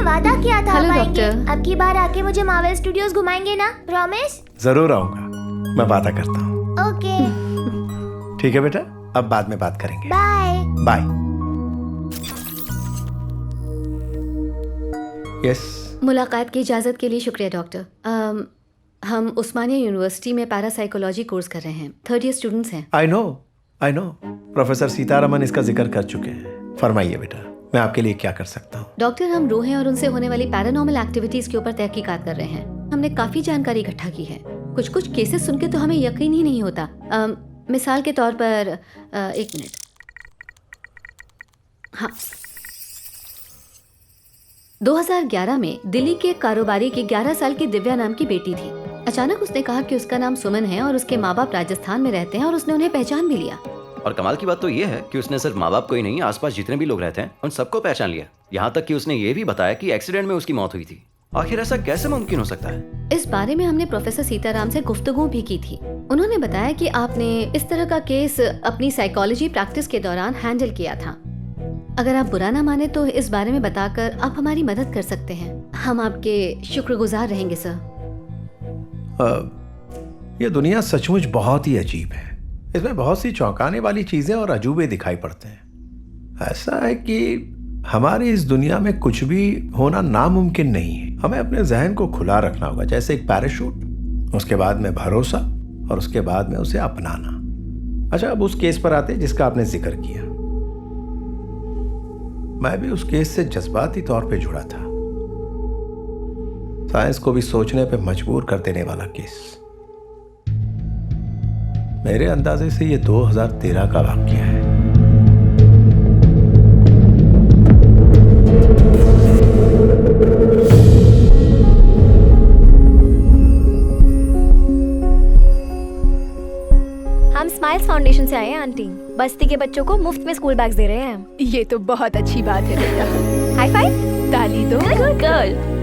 वादा किया था हेलो आप आएंगे। डॉक्टर। अब की बार आके मुझे मार्वल स्टूडियोज घुमाएंगे ना, प्रॉमिस? जरूर आऊंगा, मैं वादा करता हूँ। ओके, ठीक है बेटा, अब बाद में बात करेंगे। बाय। बाय। यस। मुलाकात की इजाज़त के लिए शुक्रिया डॉक्टर। हम उस्मानिया यूनिवर्सिटी में पैरासाइकोलॉजी कोर्स कर रहे हैं, 3rd ईयर स्टूडेंट्स हैं। I know. प्रोफेसर सीतारमन इसका जिक्र कर चुके हैं। फरमाइए बेटा, मैं आपके लिए क्या कर सकता हूँ? डॉक्टर, हम रूहें और उनसे होने वाली पैरानॉर्मल एक्टिविटीज़ के ऊपर तहकीकात कर रहे हैं। हमने काफ़ी जानकारी इकट्ठा की है। कुछ केसेस सुन के तो हमें यकीन ही नहीं होता। मिसाल के तौर पर 1 मिनट। हाँ, 2011 में दिल्ली के कारोबारी की 11 साल की दिव्या नाम की बेटी थी। अचानक उसने कहा कि उसका नाम सुमन है और उसके माँ बाप राजस्थान में रहते हैं और उसने उन्हें पहचान भी लिया। और कमाल की बात तो ये है कि उसने सिर्फ माँ बाप को ही नहीं, आसपास जितने भी लोग रहते हैं उन सबको पहचान लिया। यहाँ तक कि उसने ये भी बताया कि एक्सीडेंट में उसकी मौत हुई थी। आखिर ऐसा कैसे मुमकिन हो सकता है? इस बारे में हमने प्रोफेसर सीताराम से गुफ्तगू भी की थी। उन्होंने बताया कि आपने इस तरह का केस अपनी साइकोलॉजी प्रैक्टिस के दौरान हैंडल किया था। अगर आप बुरा ना माने तो इस बारे में बताकर आप हमारी मदद कर सकते हैं। हम आपके शुक्रगुजार रहेंगे सर। ये दुनिया सचमुच बहुत ही अजीब है। इसमें बहुत सी चौंकाने वाली चीजें और अजूबे दिखाई पड़ते हैं। ऐसा है कि हमारी इस दुनिया में कुछ भी होना नामुमकिन नहीं है। हमें अपने जहन को खुला रखना होगा, जैसे एक पैराशूट, उसके बाद में भरोसा और उसके बाद में उसे अपनाना। अच्छा, अब उस केस पर आते जिसका आपने जिक्र किया। मैं भी उस केस से जज्बाती तौर पे जुड़ा था। साइंस को भी सोचने पे मजबूर कर देने वाला केस। मेरे अंदाजे से ये 2013 का वाकया है। हम स्माइल्स फाउंडेशन से आए हैं आंटी। बस्ती के बच्चों को मुफ्त में स्कूल बैग्स दे रहे हैं। ये तो बहुत अच्छी बात है बेटा। High five. ताली दो। Good girl.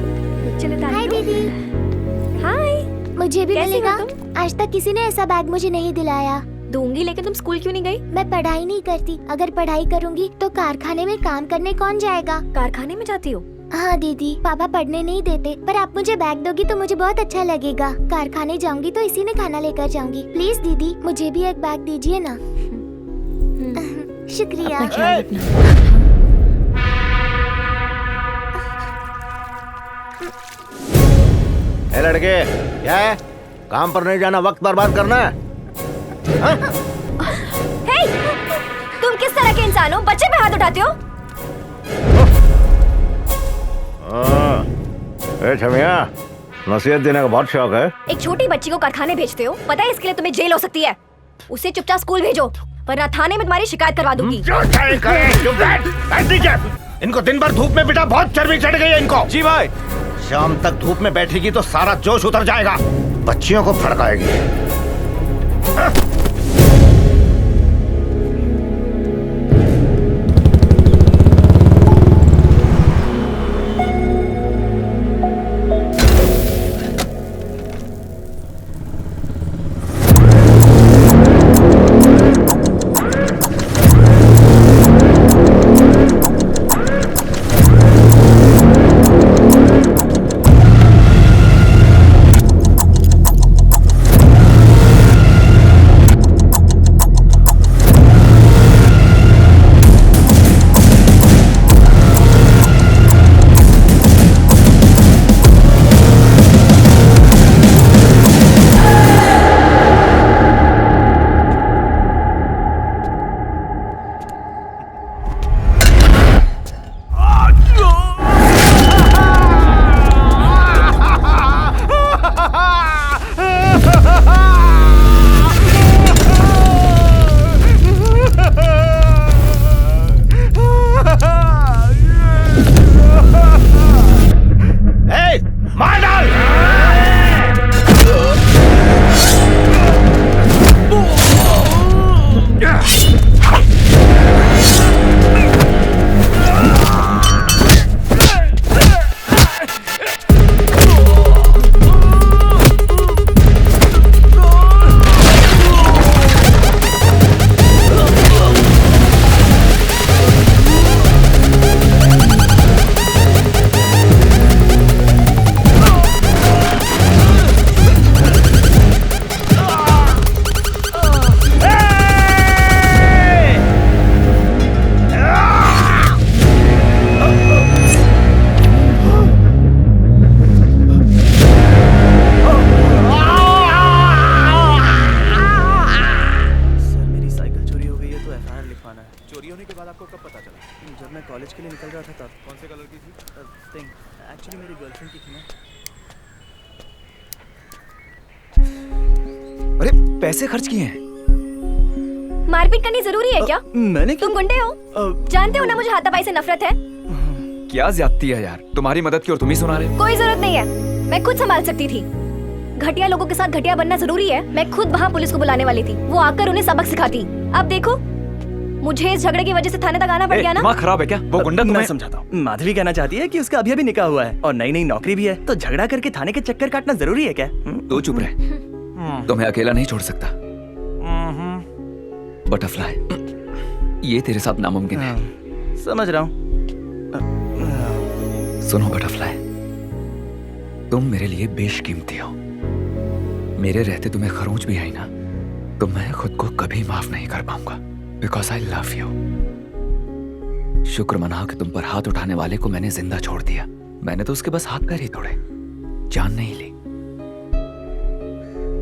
चलो ताली हाय दो। दीदी। हाय। मुझे भी कैसी मिलेगा? हो आज तक किसी ने ऐसा बैग मुझे नहीं दिलाया। दूंगी, लेकिन तुम स्कूल क्यों नहीं गई? मैं पढ़ाई नहीं करती। अगर पढ़ाई करूंगी तो कारखाने में काम करने कौन जाएगा? कारखाने में जाती हो? हाँ दीदी, पापा पढ़ने नहीं देते, पर आप मुझे बैग दोगी तो मुझे बहुत अच्छा लगेगा। कारखाने जाऊंगी तो इसी में खाना लेकर जाऊंगी। प्लीज दीदी, मुझे भी एक बैग दीजिए ना। शुक्रिया। अपना ख्याल रखना। ए लड़के, क्या है? काम पर नहीं जाना, वक्त बर्बाद करना है? हे, तुम किस तरह के इंसान हो? बच्चे पे हाथ उठाते हो? ए छमिया, नसीहत देने का बहुत शौक है। एक छोटी बच्ची को कारखाने भेजते हो? पता है इसके लिए तुम्हें जेल हो सकती है। उसे चुपचाप स्कूल भेजो, वरना थाने में तुम्हारी शिकायत करवा दूंगी। इनको दिन भर धूप में बिठा, बहुत चर्बी चढ़ गई है इनको। जी भाई। शाम तक धूप में बैठेगी तो सारा जोश उतर जाएगा, बच्चियों को भड़काएगी। एक्चुअली मेरी गर्लफ्रेंड की थी ना। अरे पैसे खर्च किए हैं। मारपीट करनी जरूरी है क्या? मैंने तुम गुंडे हो? जानते हो ना मुझे हाथापाई से नफरत है। क्या ज्यादती है यार, तुम्हारी मदद की और तुम ही सुना रहे। कोई जरूरत नहीं है, मैं खुद संभाल सकती थी। घटिया लोगों के साथ घटिया बनना जरूरी है। मैं खुद वहाँ पुलिस को बुलाने वाली थी, वो आकर उन्हें सबक सिखाती। अब देखो, मुझे इस झगड़े की वजह से थाने तक आना पड़ गया ना। दिमाग खराब है क्या? वो गुंडा मैं तुम्हें समझाता हूँ। माधवी कहना चाहती है कि उसका अभी निकाह हुआ है और नई नई नौकरी भी है, तो झगड़ा करके थाने के चक्कर काटना जरूरी है क्या? तू चुप रहे, तुम्हें अकेला नहीं छोड़ सकता। बटरफ्लाई, ये तेरे साथ नामुमकिन है। समझ रहा हूँ। सुनो बटरफ्लाई, तुम मेरे लिए बेशकीमती हो। मेरे रहते तुम्हें खरोंच भी आई ना, तो मैं खुद को कभी माफ नहीं कर पाऊंगा, बिकॉज आई लव यू। शुक्र मनाओ कि तुम पर हाथ उठाने वाले को मैंने जिंदा छोड़ दिया। मैंने तो उसके बस हाथ पैर ही तोड़े, जान नहीं ली।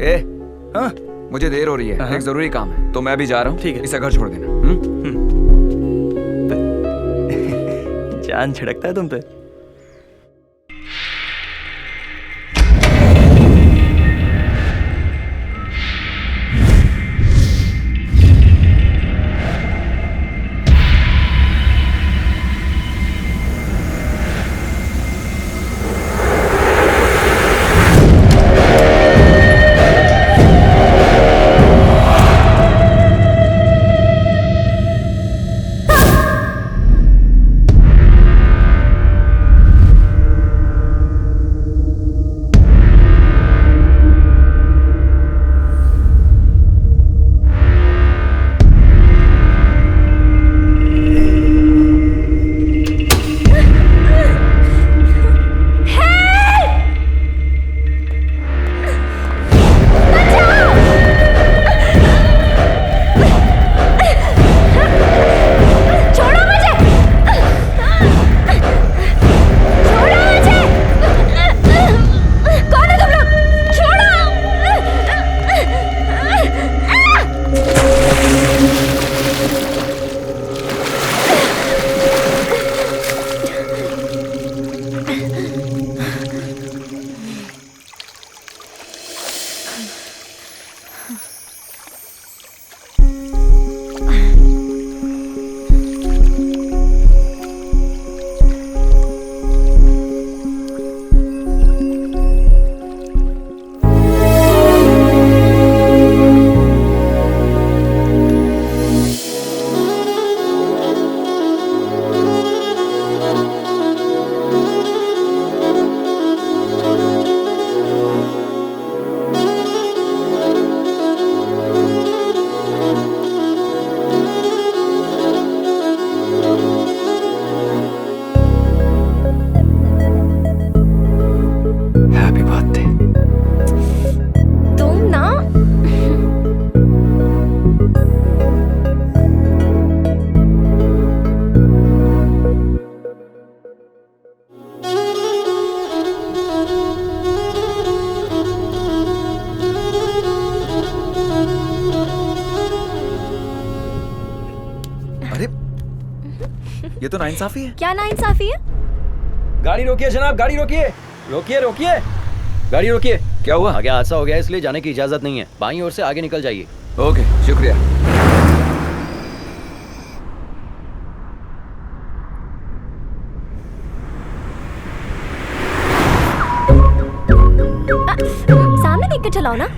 ए, हाँ? मुझे देर हो रही है, एक जरूरी काम है, तो मैं भी जा रहा हूँ। ठीक है। इसे घर छोड़ देना। जान छिड़कता है तुम पे। ये तो नाइंसाफी है। क्या नाइंसाफी है? गाड़ी रोकिए जनाब, गाड़ी रोकिए, रोकिए रोकिए, गाड़ी रोकिए। क्या हुआ? आगे हादसा हो गया, इसलिए जाने की इजाजत नहीं है। बाईं ओर से आगे निकल जाइए। ओके, शुक्रिया। सामने देख कर चलाओ ना।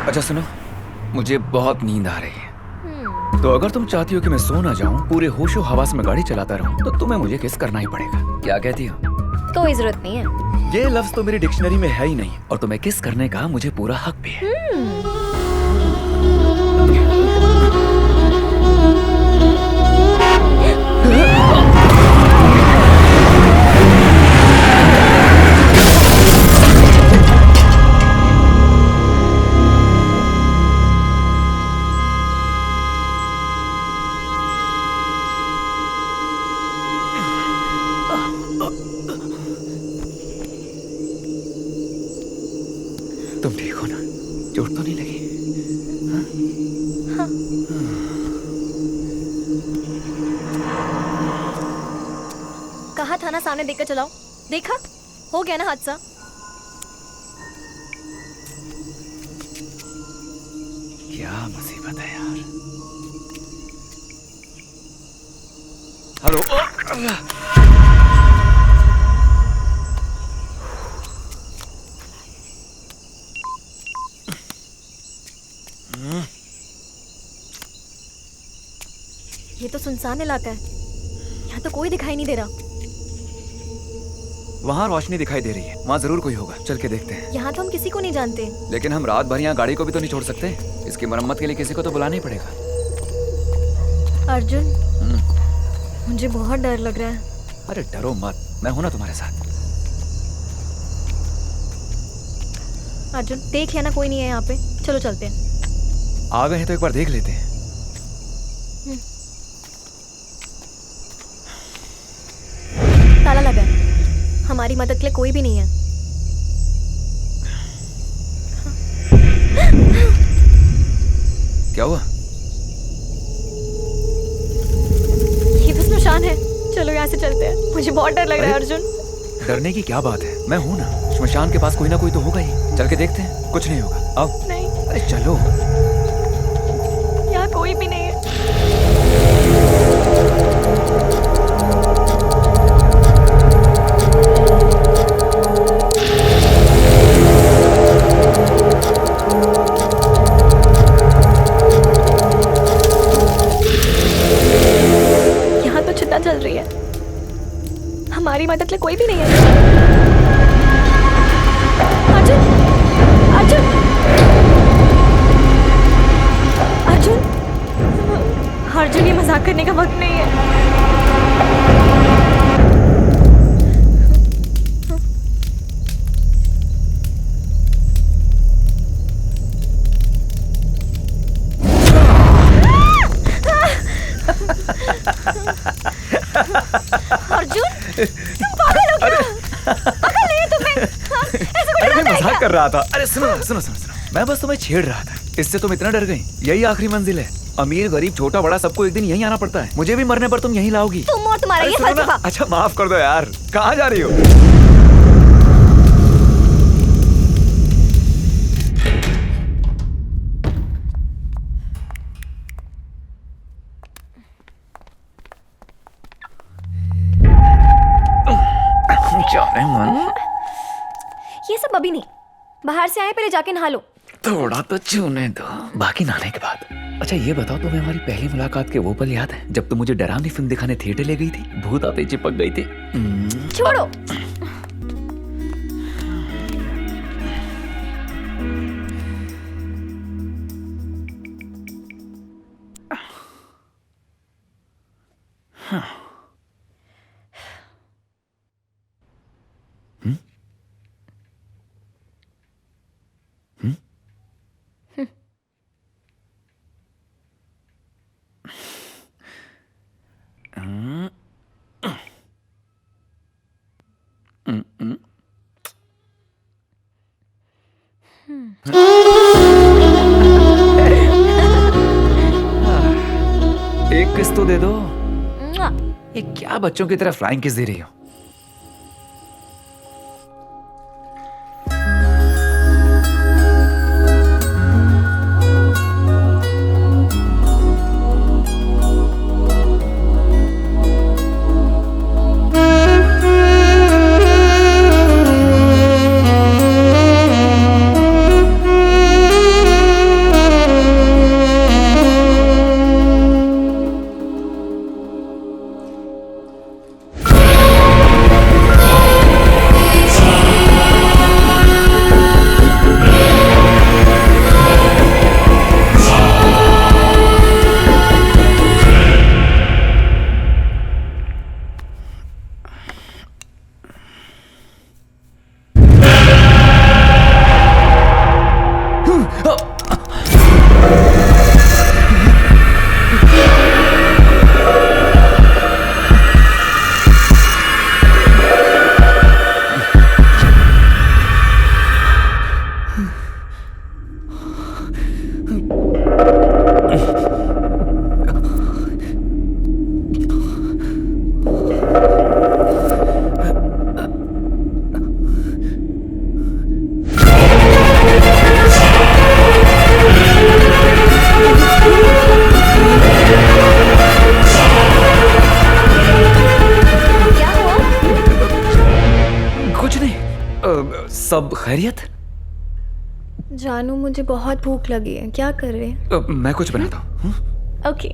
अच्छा सुनो, मुझे बहुत नींद आ रही है, तो अगर तुम चाहती हो कि मैं सो ना जाऊं, पूरे होशो हवास में गाड़ी चलाता रहूं, तो तुम्हें मुझे किस करना ही पड़ेगा। क्या कहती हो? कोई जरूरत नहीं है। ये लफ्ज तो मेरी डिक्शनरी में है ही नहीं, और तुम्हें किस करने का मुझे पूरा हक भी है। तुम ठीक हो ना? चोट तो नहीं लगी? कहा था ना सामने देखकर चलाओ। देखा, हो गया ना हादसा। क्या मुसीबत है यार। हेलो। ये तो सुनसान इलाका है, यहाँ तो कोई दिखाई नहीं दे रहा। वहाँ रोशनी दिखाई दे रही है, वहाँ जरूर कोई होगा, चल के देखते हैं। यहाँ तो हम किसी को नहीं जानते। लेकिन हम रात भर यहाँ गाड़ी को भी तो नहीं छोड़ सकते, इसकी मरम्मत के लिए किसी को तो बुलाना ही पड़ेगा। अर्जुन, मुझे बहुत डर लग रहा है। अरे डरो मत, मैं हूं ना तुम्हारे साथ। अर्जुन देख लिया ना, कोई नहीं है यहाँ पे, चलो चलते हैं। आ गए हैं तो एक बार देख लेते हैं। ताला लगा है, हमारी मदद के लिए कोई भी नहीं है। क्या हुआ? ये तो श्मशान है, चलो यहाँ से चलते हैं। मुझे बहुत डर लग रहा है अर्जुन। डरने की क्या बात है, मैं हूं ना। श्मशान के पास कोई ना कोई तो होगा ही, चल के देखते हैं। कुछ नहीं होगा, आओ। नहीं, अरे चलो। यहाँ कोई भी नहीं है। यहाँ तो चिता चल रही है, हमारी मदद के लिए कोई भी नहीं है। अर्जुन, अर्जुन, अर्जुन, अर्जुन, ये मजाक करने का वक्त नहीं है। अर्जुन, तुम पागल हो क्या? अकल नहीं है तुम्हें? हाँ, ऐसे कोई अरे मैं डरता है मजाक क्या? कर रहा था। अरे सुनो सुनो सुनो सुनो, मैं बस तुम्हें छेड़ रहा था, इससे तुम इतना डर गई। यही आखिरी मंजिल है, अमीर गरीब छोटा बड़ा सबको एक दिन यहीं आना पड़ता है। मुझे भी मरने पर तुम यहीं लाओगी। तुम और तुम्हारा अरे ये सुनो ना, फलसफा। अच्छा माफ कर दो यार, कहाँ जा रही हो? जाने मन। ये सब अभी नहीं, बाहर से आए, पहले जाके नहा लो। थोड़ा तो छूने दो, बाकी नहाने के बाद। अच्छा ये बताओ, तुम्हें हमारी पहली मुलाकात के वो पल याद है जब तुम मुझे डरावनी फिल्म दिखाने थिएटर ले गई थी? भूत आते ही चिपक गई थी। छोड़ो। एक किस तो दे दो। मुआ। ये क्या बच्चों की तरह फ्लाइंग किस दे रही हो? सब खैरियत? जानू मुझे बहुत भूख लगी है, क्या कर रहे हैं? मैं कुछ बनाता हूँ। ओके।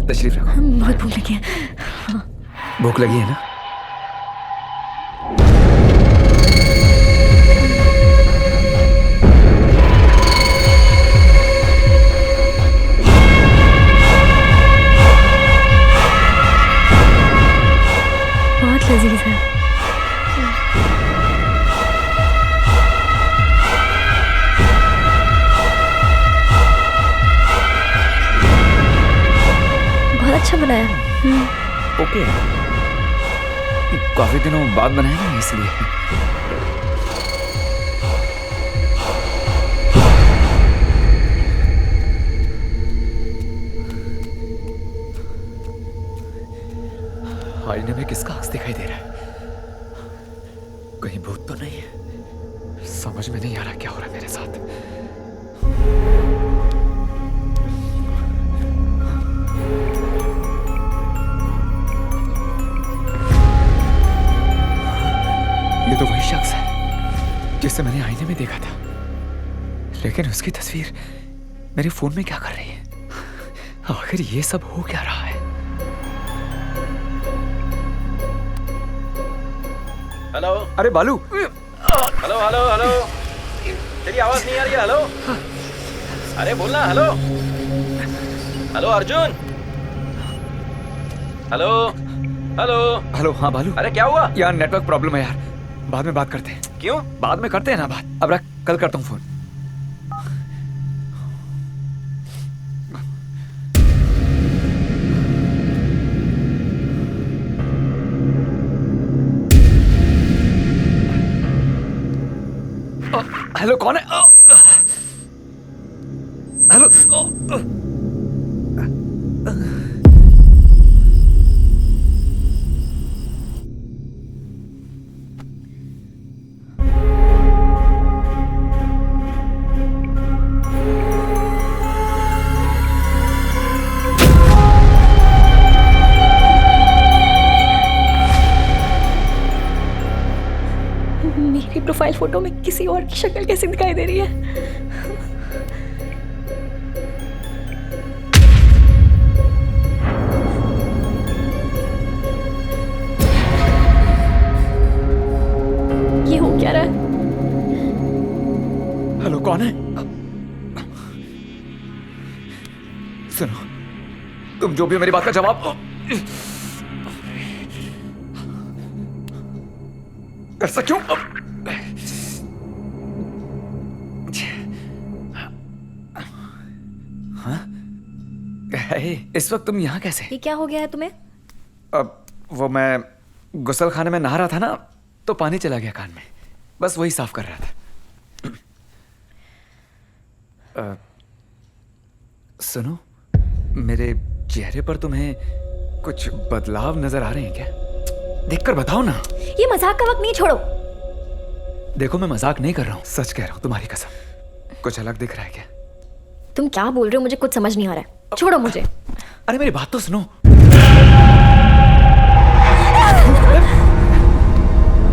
तशरीफ रखो। बहुत भूख लगी है। भूख लगी है ना? बहुत लजीज है। बहुत अच्छा बनाया। ओके, काफी दिनों बाद बनाया ना इसलिए। आईने में किसका अक्स दिखाई दे रहा है? कहीं भूत तो नहीं है? समझ में नहीं आ रहा क्या हो रहा है मेरे साथ। ये तो वही शख्स है जिसे मैंने आईने में देखा था, लेकिन उसकी तस्वीर मेरे फोन में क्या कर रही है? आखिर ये सब हो क्या रहा है? हेलो। अरे बालू। हेलो हेलो हेलो, तेरी आवाज नहीं आ रही है। हेलो, अरे बोलना। Hello hello Arjun. Hello hello hello. हाँ बालू। अरे क्या हुआ यार नेटवर्क प्रॉब्लम है यार, बाद में बात करते हैं। क्यों? बाद में करते हैं ना बात। अब रख, कल करता हूँ फोन। हेलो, कौन है? हेलो। मेरी प्रोफाइल फोटो में किसी और की शक्ल कैसे दिखाई दे रही है? ये हो क्या रहा है? हेलो, कौन है? सुनो, तुम जो भी हो मेरी बात का जवाब ऐसा क्यों? इस वक्त तुम यहाँ कैसे? ये क्या हो गया है तुम्हें? अब वो मैं गुसल खाने में नहा रहा था ना, तो पानी चला गया कान में, बस वही साफ कर रहा था। सुनो, मेरे चेहरे पर तुम्हें कुछ बदलाव नजर आ रहे हैं क्या? देखकर बताओ ना। ये मजाक का वक्त नहीं, छोड़ो। देखो मैं मजाक नहीं कर रहा हूँ, सच कह रहा हूँ, तुम्हारी कसम। कुछ अलग दिख रहा है क्या? तुम क्या बोल रहे हो, मुझे कुछ समझ नहीं आ रहा है। छोड़ो मुझे। अरे मेरी बात तो सुनो।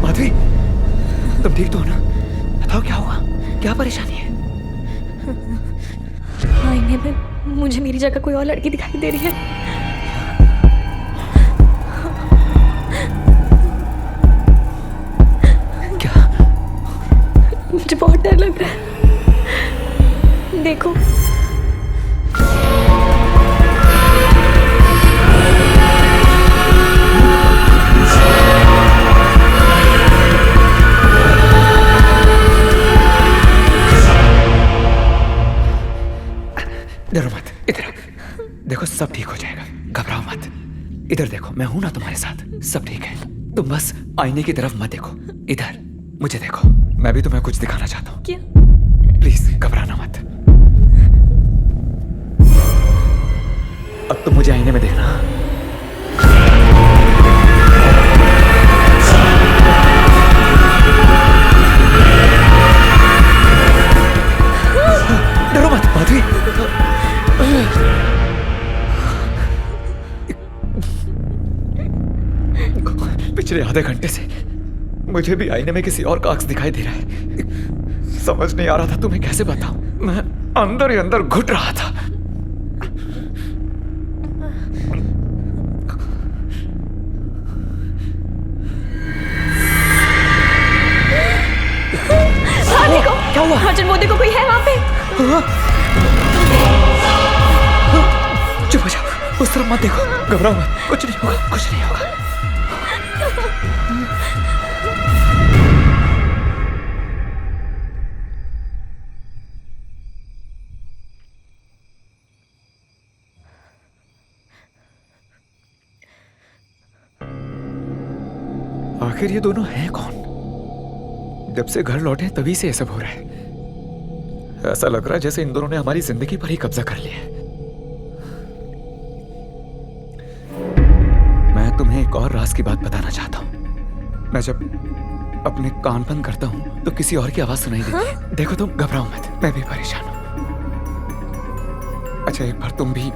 माधवी, तुम ठीक तो हो ना? बताओ क्या हुआ, क्या परेशानी है? आईने में मुझे मेरी जगह कोई और लड़की दिखाई दे रही है। क्या? मुझे बहुत डर लग रहा है। देखो। डरो मत, इधर आओ। देखो सब ठीक हो जाएगा, घबराओ मत। इधर देखो, मैं हूं ना तुम्हारे साथ, सब ठीक है। तुम बस आईने की तरफ मत देखो, इधर मुझे देखो, मैं भी तुम्हें कुछ दिखाना चाहता हूँ। क्या? प्लीज घबराना मत। अब तुम मुझे आईने में देखना। डरो मत माधवी। पिछले आधे घंटे से मुझे भी आईने में किसी और का अक्स दिखाई दे रहा है। समझ नहीं आ रहा था तुम्हें कैसे बताऊं। मैं अंदर ही अंदर घुट रहा था। देखो, क्या हुआ? अर्जुन मोदी को कोई है वहां पे? चुप हो जाओ, उस तरफ मत देखो, घबराओ मत, कुछ नहीं होगा, कुछ नहीं होगा। आखिर ये दोनों हैं कौन? जब से घर लौटे तभी से ये सब हो रहा है। ऐसा लग रहा है जैसे इन दोनों ने हमारी जिंदगी पर ही कब्जा कर लिया है। मैं तुम्हें एक और राज की बात बताना चाहता हूं। मैं जब अपने कान बंद करता हूं तो किसी और की आवाज सुनाई देती है। देखो तुम घबराओ मत, मैं भी परेशान हूं। अच्छा एक बार तुम भी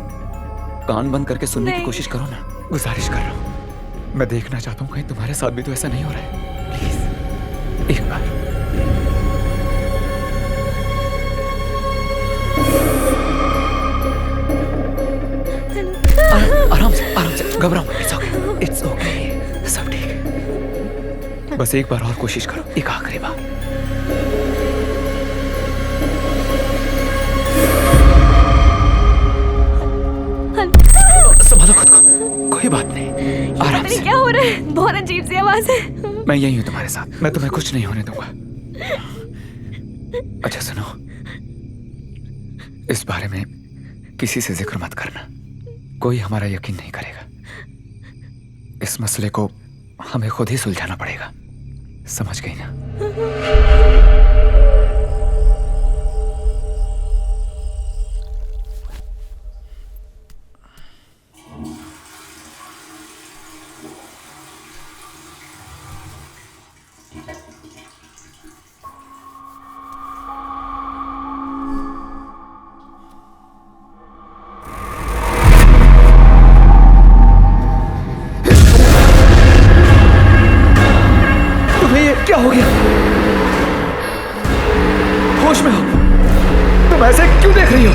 कान बंद करके सुनने की कोशिश करो ना, गुजारिश कर रहा हूं। मैं देखना चाहता हूं कहीं तुम्हारे साथ भी तो ऐसा नहीं हो रहा है। प्लीज एक बार। आराम से घबराओ मत। इट्स ओके, सब ठीक है। बस एक बार और कोशिश करो, एक आखिरी बार। संभालो खुद को, कोई बात नहीं, आराम से। क्या हो रहा है? बहुत अजीब सी आवाज है। मैं यही हूं तुम्हारे साथ, मैं तुम्हें कुछ नहीं होने दूंगा। अच्छा सुनो, इस बारे में किसी से जिक्र मत करना, कोई हमारा यकीन नहीं करेगा। इस मसले को हमें खुद ही सुलझाना पड़ेगा, समझ गई ना? क्या हो गया? होश में हो? तुम ऐसे क्यों देख रही हो?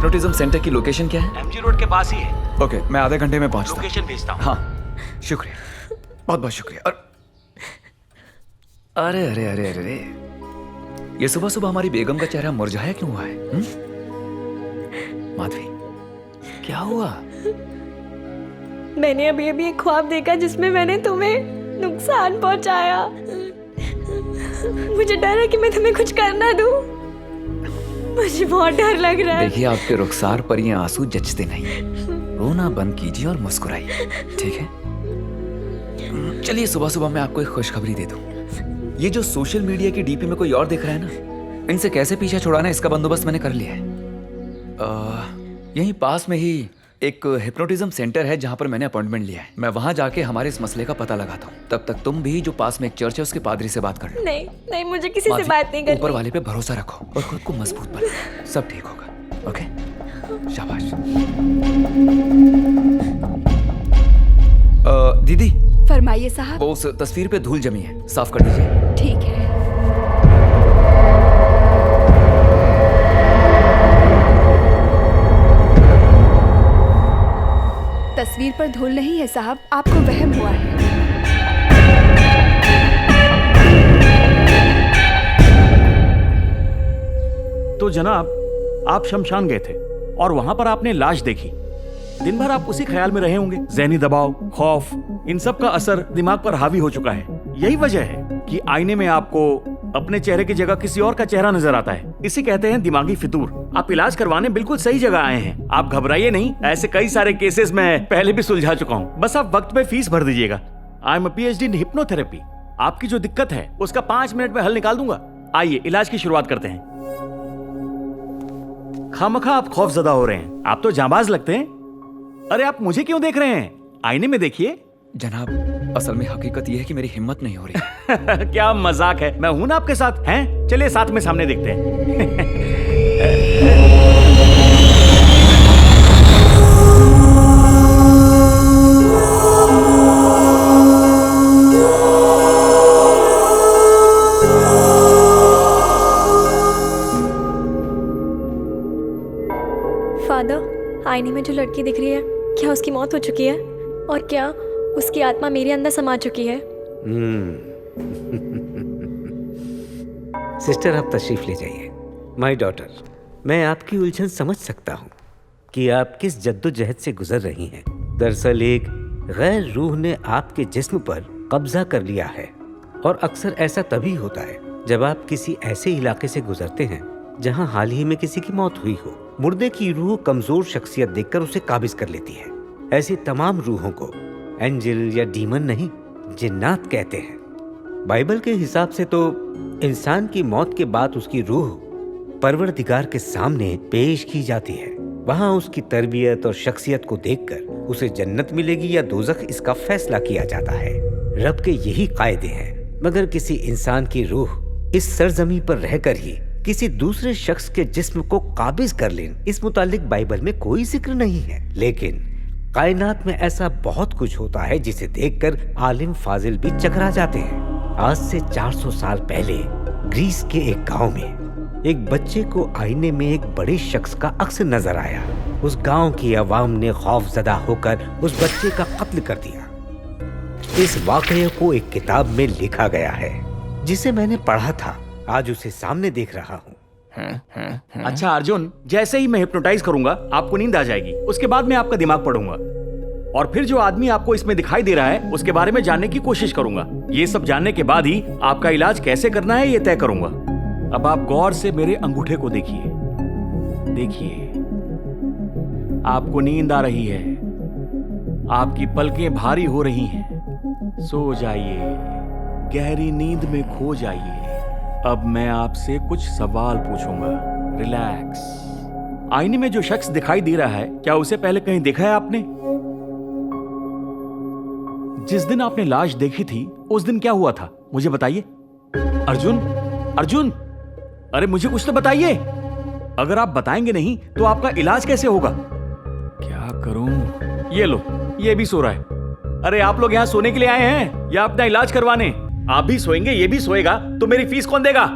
हिप्नोटिज्म सेंटर की लोकेशन क्या है? एमजी रोड के पास ही है। ओके, मैं आधे घंटे में पहुंचता हूँ। लोकेशन भेजता हूँ। हाँ, शुक्रिया, बहुत बहुत शुक्रिया। अरे अरे अरे अरे अरे, ये सुबह सुबह हमारी बेगम का चेहरा मुरझाया क्यों हुआ है? माधवी, क्या हुआ? मैंने अभी अभी एक ख्वाब देखा जिसमें मैंने तुम्हें नुकसान पहुंचाया। मुझे डर है कि मैं तुम्हें कुछ कर ना दूं। मुझे बहुत डर लग रहा है। देखिए, आपके रुखसार पर ये आंसू जचते नहीं। रोना बंद कीजिए और मुस्कुराइए, ठीक है? चलिए, सुबह सुबह मैं आपको एक खुशखबरी दे दूं। ये जो सोशल मीडिया की डीपी में कोई और दिख रहा है ना, इनसे कैसे पीछा छुड़ाना है इसका बंदोबस्त मैंने कर लिया है। यहीं पास में ही एक हिप्नोटिज्म सेंटर है जहां पर मैंने अपॉइंटमेंट लिया है। मैं वहां जाके हमारे इस मसले का पता लगाता हूँ। तब तक तुम भी जो पास में एक चर्च है उसके पादरी से बात कर लो। नहीं नहीं, मुझे किसी से बात नहीं करनी। ऊपर वाले पे भरोसा रखो और खुद को मजबूत बनाओ, सब ठीक होगा। ओके, शाबाश। दीदी, फरमाइए साहब। वो उस तस्वीर पे धूल जमी है, साफ कर दीजिए। ठीक है। तस्वीर पर धूल नहीं है साहब, आपको वहम हुआ है। तो जनाब, आप शमशान गए थे और वहां पर आपने लाश देखी। दिन भर आप उसी ख्याल में रहे होंगे। ज़हनी दबाव, खौफ, इन सब का असर दिमाग पर हावी हो चुका है। यही वजह है कि आईने में आपको अपने चेहरे की जगह किसी और का चेहरा नजर आता है। इसे कहते हैं दिमागी फितूर। आप इलाज करवाने बिल्कुल सही जगह आए हैं। आप घबराइए नहीं, ऐसे कई सारे केसेस मैं पहले भी सुलझा चुका हूँ। बस आप वक्त पे फीस भर दीजिएगा। I am PhD in hypnotherapy. आपकी जो दिक्कत है उसका 5 मिनट में हल निकाल दूंगा। आइए, इलाज की शुरुआत करते हैं। खामखा आप खौफजदा हो रहे हैं। आप तो जांबाज लगते हैं। अरे, आप मुझे क्यों देख रहे हैं? आईने में देखिए। जनाब, असल में हकीकत यह है कि मेरी हिम्मत नहीं हो रही। क्या मजाक है? मैं हूं ना आपके साथ। हैं? चलिए साथ में सामने देखते हैं। फादर, आईने में जो लड़की दिख रही है, क्या उसकी मौत हो चुकी है? और क्या उसकी आत्मा मेरे अंदर समा चुकी है? सिस्टर, आप तशरीफ ले जाइए। माय डॉटर, मैं आपकी उलझन समझ सकता हूँ कि आप किस जद्दोजहद से गुजर रही हैं। दरअसल एक गैर रूह ने आपके जिस्म पर कब्जा कर लिया है, और अक्सर ऐसा तभी होता है जब आप किसी ऐसे इलाके से गुजरते हैं जहाँ हाल ही में किसी की मौत हुई हो। मुर्दे की रूह कमजोर शख्सियत देखकर उसे काबिज कर लेती है। ऐसी तमाम रूहों को एंजल या डीमन नहीं, जिन्नात कहते हैं। बाइबल के हिसाब से तो इंसान की मौत के बाद उसकी रूह परवरदिगार के सामने पेश की जाती है। वहाँ उसकी तरबियत और शख्सियत को देखकर उसे जन्नत मिलेगी या दोज़ख, इसका फैसला किया जाता है। रब के यही कायदे हैं। मगर किसी इंसान की रूह इस सरजमी पर रहकर ही किसी दूसरे शख्स के जिस्म को काबिज कर लें, इस मुतालिक बाइबल में कोई जिक्र नहीं है। लेकिन कायनात में ऐसा बहुत कुछ होता है जिसे देखकर आलिम फाजिल भी चकरा जाते हैं। आज से 400 साल पहले ग्रीस के एक गांव में एक बच्चे को आईने में एक बड़े शख्स का अक्स नजर आया। उस गांव की आवाम ने खौफजदा होकर उस बच्चे का कत्ल कर दिया। इस वाकये को एक किताब में लिखा गया है जिसे मैंने पढ़ा था। आज उसे सामने देख रहा हूँ। अच्छा अर्जुन, जैसे ही मैं हिप्नोटाइज करूंगा आपको नींद आ जाएगी। उसके बाद मैं आपका दिमाग पढ़ूंगा और फिर जो आदमी आपको इसमें दिखाई दे रहा है उसके बारे में जानने की कोशिश करूंगा। ये सब जानने के बाद ही आपका इलाज कैसे करना है ये तय करूंगा। अब आप गौर से मेरे अंगूठे को देखिए। देखिए, आपको नींद आ रही है, आपकी पलकें भारी हो रही हैं। सो जाइए, गहरी नींद में खो जाइए। अब मैं आपसे कुछ सवाल पूछूंगा। रिलैक्स। आईने में जो शख्स दिखाई दे रहा है, क्या उसे पहले कहीं देखा है आपने? जिस दिन आपने लाश देखी थी उस दिन क्या हुआ था, मुझे बताइए। अर्जुन, अर्जुन, अरे मुझे कुछ तो बताइए। अगर आप बताएंगे नहीं तो आपका इलाज कैसे होगा? क्या करूं? ये लो, ये भी सो रहा है। अरे आप लोग यहाँ सोने के लिए आए हैं या अपना इलाज करवाने? आप भी सोएंगे, ये भी सोएगा, तो मेरी फीस कौन देगा?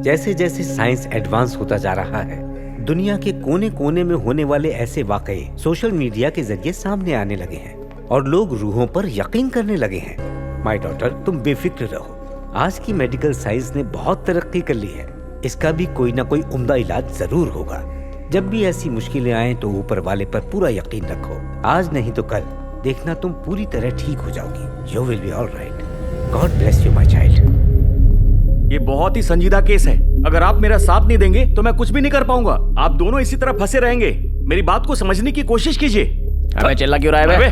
जैसे जैसे साइंस एडवांस होता जा रहा है, दुनिया के कोने कोने में होने वाले ऐसे वाकये सोशल मीडिया के जरिए सामने आने लगे हैं और लोग रूहों पर यकीन करने लगे हैं। माय डॉटर, तुम बेफिक्र रहो। आज की मेडिकल साइंस ने बहुत तरक्की कर ली है। इसका भी कोई ना कोई उम्दा इलाज जरूर होगा। जब भी ऐसी मुश्किलें आए तो ऊपर वाले पर पूरा यकीन रखो। आज नहीं तो कल देखना तुम पूरी तरह ठीक हो जाओगी। You will be all right. God bless you my child. ये बहुत ही संजीदा केस है। अगर आप मेरा साथ नहीं देंगे तो मैं कुछ भी नहीं कर पाऊंगा। आप दोनों इसी तरह फंसे रहेंगे। मेरी बात को समझने की कोशिश कीजिए। अबे चिल्ला क्यों रहा है बे?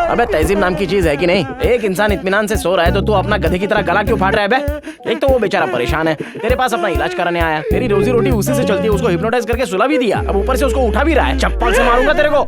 अबे तहजीब नाम की चीज है कि नहीं? एक इंसान इत्मीनान से सो रहा है तो तू अपना गधे की तरह गला क्यों फाड़ रहा है बे? एक तो वो बेचारा परेशान है, तेरे पास अपना इलाज कराने आया। तेरी रोजी रोटी उसी से चलती है, उसको हिप्नोटाइज करके सुला भी दिया, अब ऊपर से उसको उठा भी रहा है। चप्पल से मारूंगा तेरे को।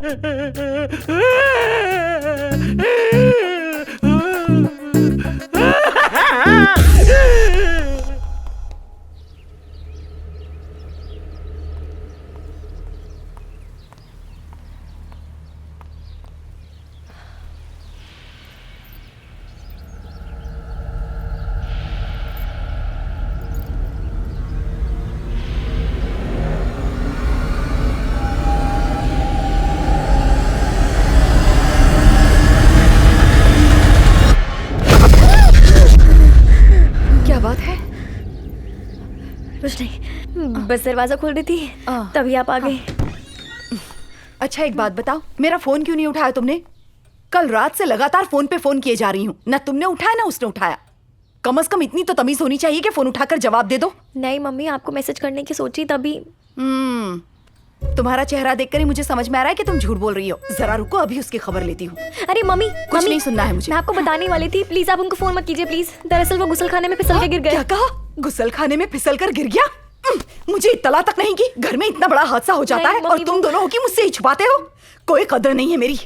कुछ नहीं, बस दरवाजा खोल रही थी तभी आप आ गए। अच्छा एक बात बताओ, मेरा फोन क्यों नहीं उठाया तुमने? कल रात से लगातार फोन पे फोन किए जा रही हूँ, ना तुमने उठाया ना उसने उठाया। कम से कम इतनी तो तमीज होनी चाहिए कि फोन उठाकर जवाब दे दो। नहीं मम्मी, आपको मैसेज करने की सोची तभी। तुम्हारा चेहरा देखकर ही मुझे समझ में आ रहा है कि तुम झूठ बोल रही हो। जरा रुको, अभी उसकी खबर लेती हूँ। अरे मम्मी, कुछ नहीं सुनना है मुझे। मैं आपको बताने वाली थी, प्लीज आप उनको फोन मत कीजिए प्लीज। दरअसल वो गुसलखाने में फिसल के गिर गए। क्या कहा? गुसलखाने में फिसल कर गिर गया? मुझे इत्तला तक नहीं की। घर में इतना बड़ा हादसा हो जाता है और तुम दोनों हो कि मुझसे ही छुपाते हो। कोई कदर नहीं है मेरी।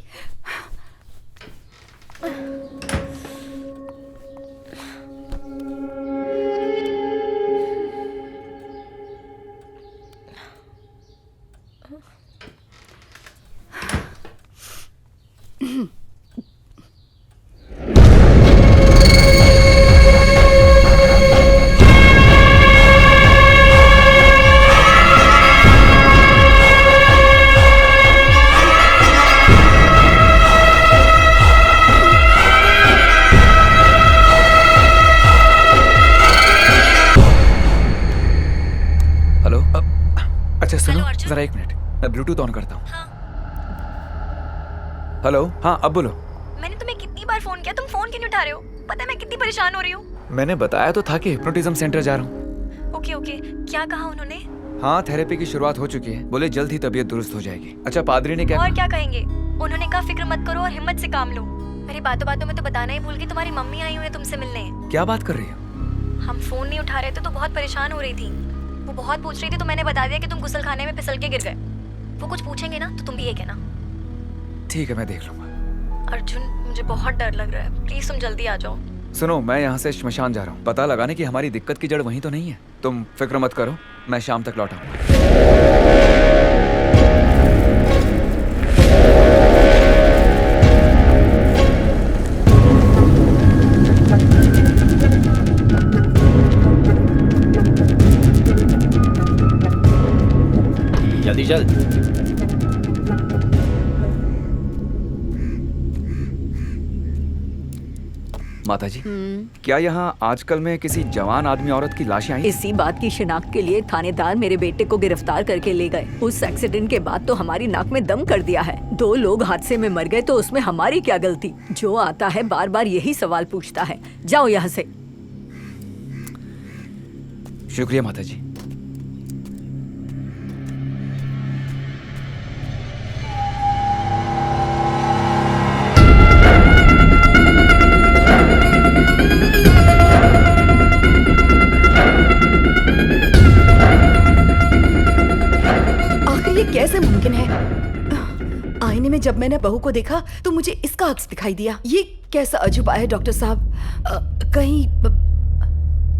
जरा एक मिनट, मैं ब्लूटूथ ऑन करता हूँ। हेलो, हाँ अब बोलो। मैंने तुम्हें कितनी बार फोन किया, तुम फोन क्यों नहीं उठा रहे हो? पता है मैं कितनी परेशान हो रही हूँ। मैंने बताया तो था कि हिप्नोटिज्म सेंटर जा रहा हूँ। ओके ओके, क्या कहा उन्होंने? हाँ, थेरेपी की शुरुआत हो चुकी है। बोले जल्द ही तबीयत दुरुस्त हो जाएगी। अच्छा, पादरी ने क्या और क्या कहेंगे? उन्होंने कहा फिक्र मत करो और हिम्मत से काम लो। मेरी बातों बातों में तो बताना ही भूल गई, तुम्हारी मम्मी आई हुई है तुमसे मिलने। क्या बात कर रही हो? हम फोन नहीं उठा रहे थे तो बहुत परेशान हो रही थी। वो बहुत पूछ रही थी तो मैंने बता दिया कि तुम गुसलखाने में फिसल के गिर गए। वो कुछ पूछेंगे ना तो तुम भी ये कहना। ठीक है, मैं देख लूंगा। अर्जुन, मुझे बहुत डर लग रहा है, प्लीज तुम जल्दी आ जाओ। सुनो, मैं यहाँ से श्मशान जा रहा हूँ, पता लगाने की हमारी दिक्कत की जड़ वहीं तो नहीं है। तुम फिक्र मत करो, मैं शाम तक लौट आऊंगा। जल्दी चल। माताजी, क्या यहाँ आजकल में किसी जवान आदमी औरत की लाशें आई? इसी बात की शिनाख्त के लिए थानेदार मेरे बेटे को गिरफ्तार करके ले गए। उस एक्सीडेंट के बाद तो हमारी नाक में दम कर दिया है। 2 लोग हादसे में मर गए तो उसमें हमारी क्या गलती? जो आता है बार बार यही सवाल पूछता है। जाओ यहाँ से। शुक्रिया माताजी। कैसे मुमकिन है? आईने में जब मैंने बहू को देखा तो मुझे इसका अक्स दिखाई दिया। ये कैसा अजूबा है डॉक्टर साहब? कहीं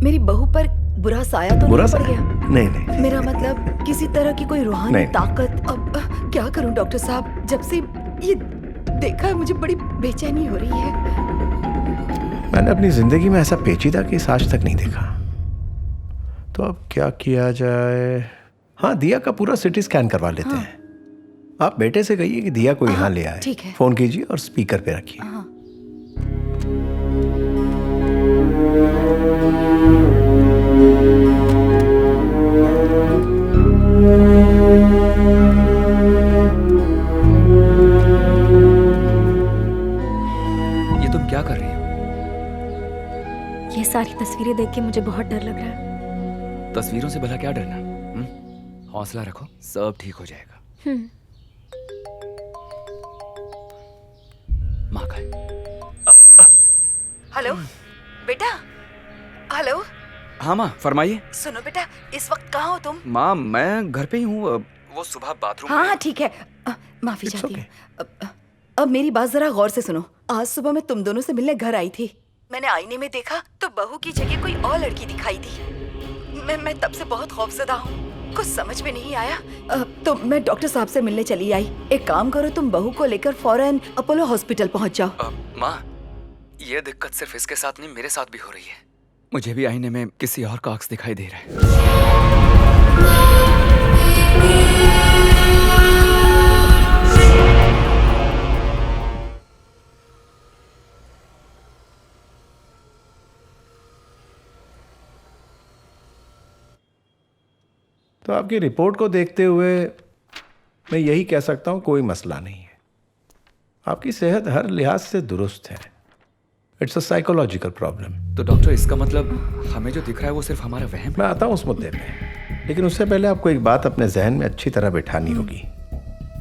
मेरी बहू पर बुरा साया तो नहीं पड़ गया? नहीं। मेरा मतलब किसी तरह की कोई रूहानी ताकत। अब क्या करूं डॉक्टर साहब? जब से ये देखा है मुझे बड़ी बेचैनी हो रही है। मैंने अपनी जिंदगी में ऐसा पेचीदा केस आज तक नहीं देखा। तो अब क्या किया जाए? हाँ, दिया का पूरा सिटी स्कैन करवा लेते हैं। आप बेटे से कहिए कि दिया को यहाँ ले आए। ठीक है। फोन कीजिए और स्पीकर पे रखिए। ये तुम क्या कर रही हो? ये सारी तस्वीरें देख के मुझे बहुत डर लग रहा है। तस्वीरों से भला क्या डरना? हौसला रखो, सब ठीक हो जाएगा। माँ का हेलो बेटा। हेलो। हाँ माँ, फरमाइए। सुनो बेटा, इस वक्त कहाँ हो तुम? माँ, मैं घर पे ही हूँ। वो सुबह बाथरूम हाँ में- हाँ ठीक है। माफी चाहती हूँ। अब मेरी बात जरा गौर से सुनो। आज सुबह मैं तुम दोनों से मिलने घर आई थी। मैंने आईने में देखा तो बहू की जगह कोई और लड़की दिखाई दी। मैं तब से बहुत खौफजदा हूँ। कुछ समझ में नहीं आया। तो मैं डॉक्टर साहब से मिलने चली आई। एक काम करो, तुम बहू को लेकर फौरन अपोलो हॉस्पिटल पहुँच जाओ। माँ, ये दिक्कत सिर्फ इसके साथ नहीं, मेरे साथ भी हो रही है। मुझे भी आईने में किसी और का अक्स दिखाई दे रहा है। तो आपकी रिपोर्ट को देखते हुए मैं यही कह सकता हूँ, कोई मसला नहीं है। आपकी सेहत हर लिहाज से दुरुस्त है। It's a psychological problem. तो डॉक्टर, इसका मतलब हमें जो दिख रहा है वो सिर्फ हमारा वहम है? मैं आता हूँ उस मुद्दे पे, लेकिन उससे पहले आपको एक बात अपने जहन में अच्छी तरह बिठानी होगी।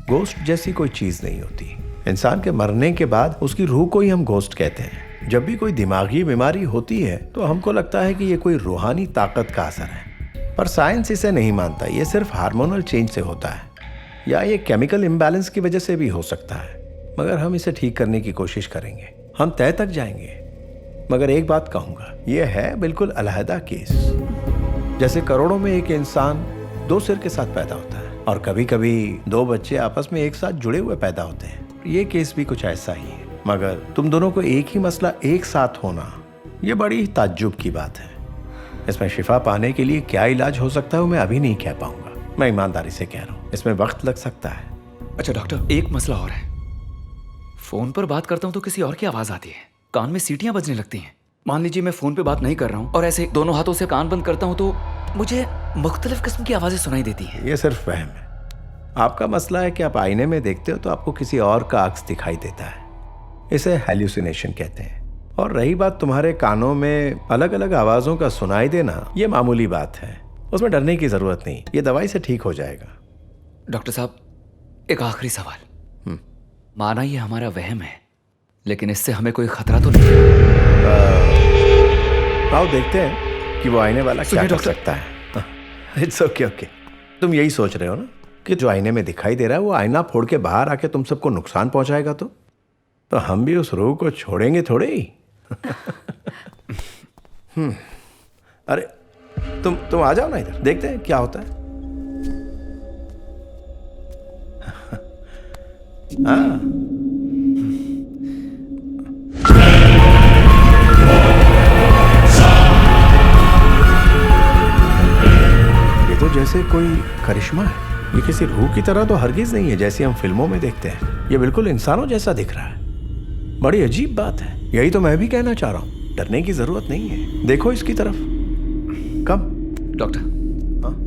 गोस्ट जैसी कोई चीज़ नहीं होती। इंसान के मरने के बाद उसकी रूह को ही हम गोस्ट कहते हैं। जब भी कोई दिमागी बीमारी होती है तो हमको लगता है कि ये कोई रूहानी ताकत का असर है, पर साइंस इसे नहीं मानता। ये सिर्फ हार्मोनल चेंज से होता है, या ये केमिकल इम्बैलेंस की वजह से भी हो सकता है। मगर हम इसे ठीक करने की कोशिश करेंगे, हम तय तक जाएंगे। मगर एक बात कहूंगा, ये है बिल्कुल अलहदा केस। जैसे करोड़ों में एक इंसान दो सिर के साथ पैदा होता है, और कभी कभी दो बच्चे आपस में एक साथ जुड़े हुए पैदा होते हैं। ये केस भी कुछ ऐसा ही है। मगर तुम दोनों को एक ही मसला एक साथ होना, ये बड़ी ताज्जुब की बात है। इसमें शिफा पाने के लिए क्या इलाज हो सकता है वो मैं अभी नहीं कह पाऊंगा। मैं ईमानदारी से कह रहा हूँ, इसमें वक्त लग सकता है। अच्छा डॉक्टर, एक मसला और है। फोन पर बात करता हूँ तो किसी और की आवाज आती है, कान में सीटियां बजने लगती हैं। मान लीजिए मैं फोन पे बात नहीं कर रहा हूँ और ऐसे दोनों हाथों से कान बंद करता हूँ तो मुझे मुख्तलिफ किस्म की आवाजें सुनाई देती हैं। ये सिर्फ वहम है। आपका मसला है कि आप आईने में देखते हो तो आपको किसी और का अक्स दिखाई देता है। इसे हेल्यूसिनेशन कहते हैं। और रही बात तुम्हारे कानों में अलग अलग आवाजों का सुनाई देना, ये मामूली बात है, उसमें डरने की जरूरत नहीं। ये दवाई से ठीक हो जाएगा। डॉक्टर साहब, एक आखिरी सवाल। माना ये हमारा वहम है, लेकिन इससे हमें कोई खतरा तो नहीं है? आओ देखते हैं कि वो आईने वाला क्या कर सकता है। It's okay okay. तुम यही सोच रहे हो ना कि जो आईने में दिखाई दे रहा है वो आईना फोड़ के बाहर आके तुम सबको नुकसान पहुंचाएगा? तो हम भी उस रूह को छोड़ेंगे थोड़े ही। अरे तुम आ जाओ ना इधर, देखते हैं क्या होता है। हाँ, ये तो जैसे कोई करिश्मा है। ये किसी रूह की तरह तो हरगिज नहीं है जैसी हम फिल्मों में देखते हैं। ये बिल्कुल इंसानों जैसा दिख रहा है। बड़ी अजीब बात है। यही तो मैं भी कहना चाह रहा हूँ, डरने की जरूरत नहीं है। देखो इसकी तरफ। कब डॉक्टर,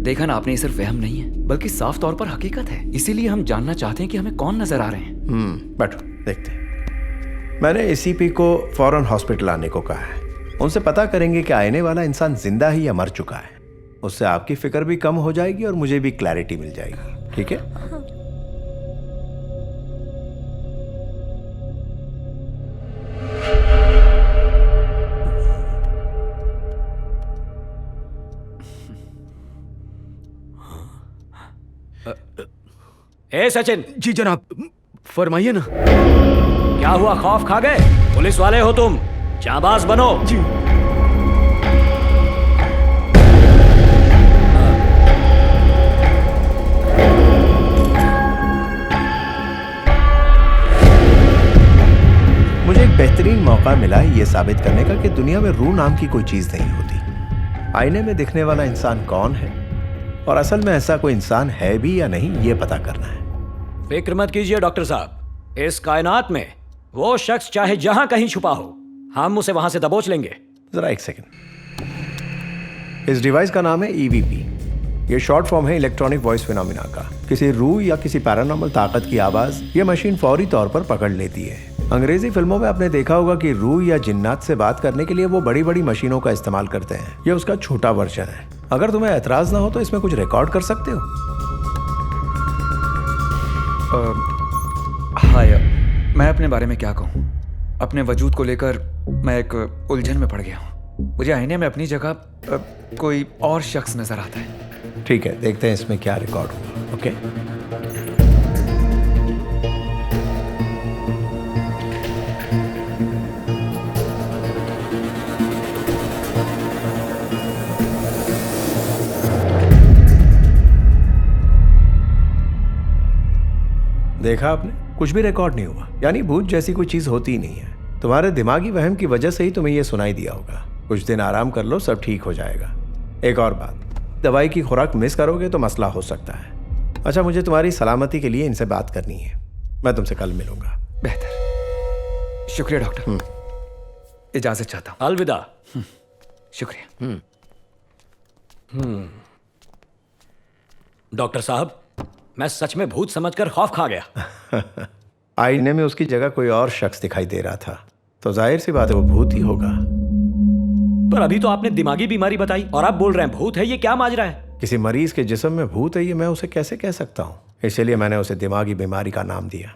देखा ना आपने, ये सिर्फ वहम नहीं है बल्कि साफ तौर पर हकीकत है। इसीलिए हम जानना चाहते हैं कि हमें कौन नजर आ रहे हैं। बैठो, देखते हैं। मैंने एसीपी को फौरन हॉस्पिटल आने को कहा है। उनसे पता करेंगे कि आने वाला इंसान जिंदा ही या मर चुका है। उससे आपकी फिक्र भी कम हो जाएगी और मुझे भी क्लैरिटी मिल जाएगी। ठीक है? ए सचिन। जी जनाब, फरमाइए ना। क्या हुआ, खौफ खा गए? पुलिस वाले हो तुम, जाबाज बनो। जी। मुझे एक बेहतरीन मौका मिला है ये साबित करने का कि दुनिया में रूह नाम की कोई चीज नहीं होती। आईने में दिखने वाला इंसान कौन है और असल में ऐसा कोई इंसान है भी या नहीं, ये पता करना है। फिक्र मत कीजिए डॉक्टर साहब, इस कायनात में वो शख्स चाहे जहां कहीं छुपा हो, हम उसे वहां से दबोच लेंगे। जरा एक सेकंड। इस डिवाइस का नाम है EVP। ये शॉर्ट फॉर्म है इलेक्ट्रॉनिक वॉइस फिनोमिना का। किसी रूह या किसी पैरानॉर्मल ताकत की आवाज ये मशीन फौरी तौर पर पकड़ लेती है। अंग्रेजी फिल्मों में आपने देखा होगा कि रूह या जिन्नात से बात करने के लिए वो बड़ी बड़ी मशीनों का इस्तेमाल करते हैं। ये उसका छोटा वर्जन है। अगर तुम्हें एतराज ना हो तो इसमें कुछ रिकॉर्ड कर सकते हो। हाय, मैं अपने बारे में क्या कहूँ? अपने वजूद को लेकर मैं एक उलझन में पड़ गया हूँ। मुझे आईने में अपनी जगह कोई और शख्स नजर आता है। ठीक है, देखते हैं इसमें क्या रिकॉर्ड हुआ। ओके, देखा आपने, कुछ भी रिकॉर्ड नहीं हुआ। यानी भूत जैसी कोई चीज होती ही नहीं है। तुम्हारे दिमागी वहम की वजह से ही तुम्हें यह सुनाई दिया होगा। कुछ दिन आराम कर लो, सब ठीक हो जाएगा। एक और बात, दवाई की खुराक मिस करोगे तो मसला हो सकता है। अच्छा, मुझे तुम्हारी सलामती के लिए इनसे बात करनी है। मैं तुमसे कल मिलूंगा। बेहतर, शुक्रिया डॉक्टर। इजाजत चाहता हूँ। अलविदा। शुक्रिया। डॉक्टर साहब, मैं सच में भूत समझकर खौफ खा गया। आईने में उसकी जगह कोई और शख्स दिखाई दे रहा था, तो जाहिर सी बात है वो भूत ही होगा। पर अभी तो आपने दिमागी बीमारी बताई और आप बोल रहे हैं भूत है। ये क्या माजरा है? किसी मरीज के जिस्म में भूत है, ये मैं उसे कैसे कह सकता हूँ? इसलिए मैंने उसे दिमागी बीमारी का नाम दिया।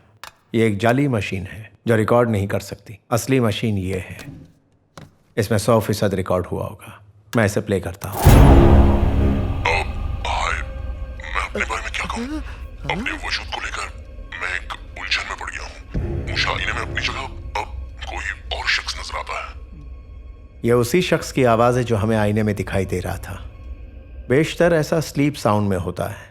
ये एक जाली मशीन है जो रिकॉर्ड नहीं कर सकती। असली मशीन ये है। इसमें 100% रिकॉर्ड हुआ होगा। मैं इसे प्ले करता हूँ। मैं अपने बारे में क्या कहूँ? अपने वजूद को लेकर मैं एक उलझन में पड़ गया हूँ। मुझे आईने में अपनी जगह अब कोई और शख्स नजर आता है। यह उसी शख्स की आवाज है जो हमें आईने में दिखाई दे रहा था। बेशतर ऐसा स्लीप साउंड में होता है।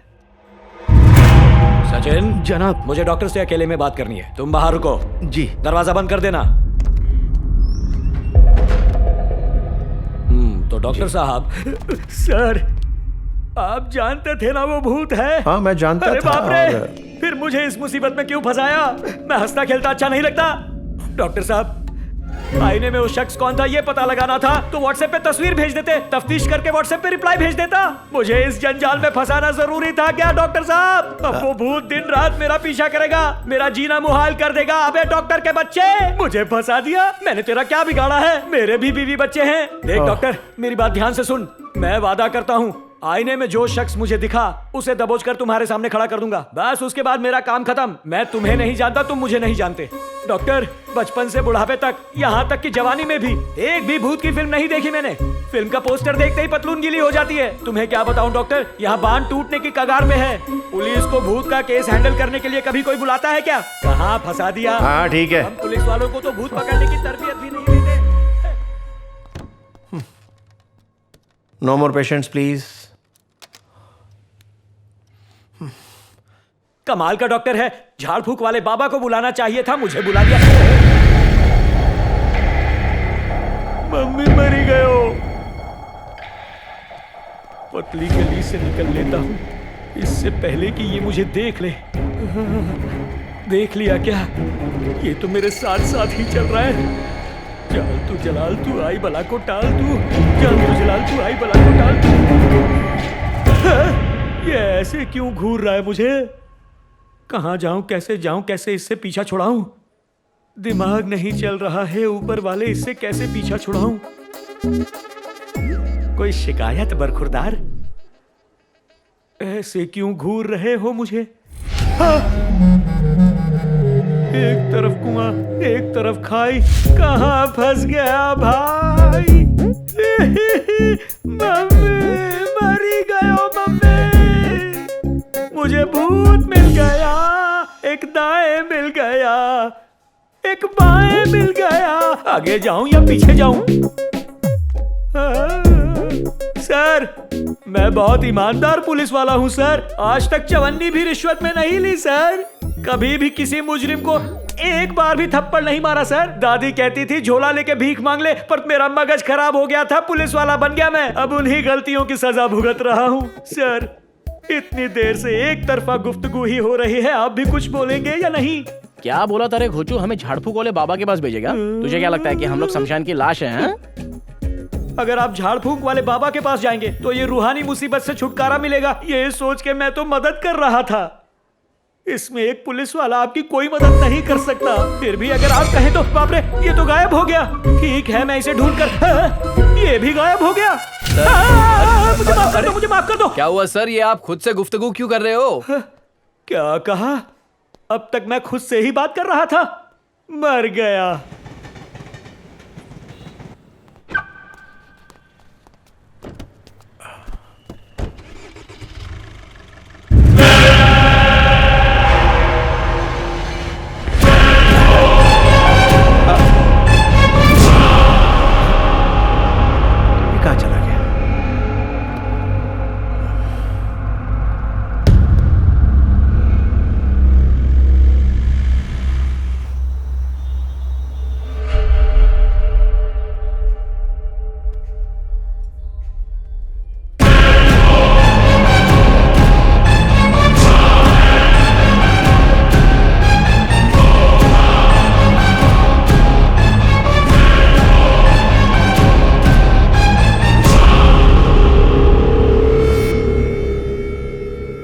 सचिन जनाब, मुझे डॉक्टर से अकेले में बात करनी है। तुम बाहर रुको। जी। दरवाजा बंद कर देना। तो डॉक्टर साहब। सर, आप जानते थे ना वो भूत है? हाँ, मैं जानता अरे था। बाप रे, फिर मुझे इस मुसीबत में क्यों फंसाया? मैं हंसता खेलता अच्छा नहीं लगता। डॉक्टर साहब, आईने में वो शख्स कौन था ये पता लगाना था तो व्हाट्सएप पे तस्वीर भेज देते, तफ्तीश करके व्हाट्सएप पे रिप्लाई भेज देता। मुझे इस जंजाल में फंसाना जरूरी था क्या डॉक्टर साहब? अब वो भूत दिन रात मेरा पीछा करेगा, मेरा जीना मुहाल कर देगा। अबे डॉक्टर के बच्चे, मुझे फंसा दिया। मैंने तेरा क्या बिगाड़ा है? मेरे भी बीवी बच्चे हैं। देख डॉक्टर, मेरी बात ध्यान से सुन। मैं वादा करता हूँ, आईने में जो शख्स मुझे दिखा उसे दबोचकर तुम्हारे सामने खड़ा कर दूंगा। बस उसके बाद मेरा काम खत्म। मैं तुम्हें नहीं जानता, तुम मुझे नहीं जानते। डॉक्टर, बचपन से बुढ़ापे तक, यहाँ तक कि जवानी में भी एक भी भूत की फिल्म नहीं देखी मैंने। फिल्म का पोस्टर देखते ही पतलून गीली हो जाती है। तुम्हें क्या बताऊं डॉक्टर, यहाँ बांध टूटने की कगार में है। पुलिस को भूत का केस हैंडल करने के लिए कभी कोई बुलाता है क्या? कहाँ फंसा दिया। हाँ ठीक है। हम पुलिस वालों को तो भूत पकड़ने की तरबियत भी नहीं देते। No more patients please. कमाल का डॉक्टर है। झाड़ फूक वाले बाबा को बुलाना चाहिए था, मुझे बुला दिया। मम्मी मरी गयो। पतली गली से निकल लेता हूँ इससे पहले कि ये मुझे देख ले। देख लिया क्या? ये तो मेरे साथ साथ ही चल रहा है। जाल तू जलाल तू आई बला को टाल तू, जाल तू जलाल तू आई बला को टाल तू। ये ऐसे क्यों घूर रहा है मुझे? कहाँ जाऊं, कैसे जाऊं, कैसे इससे पीछा छुड़ाऊं? दिमाग नहीं चल रहा है। ऊपर वाले, इससे कैसे पीछा छुड़ाऊं? कोई शिकायत बरखुरदार? ऐसे क्यों घूर रहे हो मुझे? हाँ! एक तरफ कुआं, एक तरफ खाई, कहाँ फंस गया भाई? मम्मी मरी गयो मम्मी। मुझे भूत मिल गया, एक दाएं मिल गया, एक बाएं मिल गया। आगे जाऊं या पीछे जाऊं? सर, मैं बहुत ईमानदार पुलिस वाला हूं सर। आज तक चवन्नी भी रिश्वत में नहीं ली सर। कभी भी किसी मुजरिम को एक बार भी थप्पड़ नहीं मारा सर। दादी कहती थी झोला लेके भीख मांग ले, पर मेरा मगज खराब हो गया था, पुलिस वाला बन गया मैं। अब उन्हीं गलतियों की सजा भुगत रहा हूँ सर। इतनी देर से एक तरफा गुफ्तगू ही हो रही है, आप भी कुछ बोलेंगे या नहीं? क्या बोला तारे खोचू, हमें झाड़ फूक वाले बाबा के पास भेजेगा? तुझे क्या लगता है कि हम लोग शमशान की लाश हैं? अगर आप झाड़ फूक वाले बाबा के पास जाएंगे तो ये रूहानी मुसीबत से छुटकारा मिलेगा, ये सोच के मैं तो मदद कर रहा था। इसमें एक पुलिस वाला आपकी कोई मदद नहीं कर सकता। फिर भी अगर आप कहें तो बाप रे, ये तो गायब हो गया। ठीक है, मैं इसे ढूंढ कर, ये भी गायब हो गया। मुझे माफ कर दो, मुझे माफ कर दो। क्या हुआ सर, ये आप खुद से गुफ्तगू क्यों कर रहे हो? क्या कहा? अब तक मैं खुद से ही बात कर रहा था। मर गया।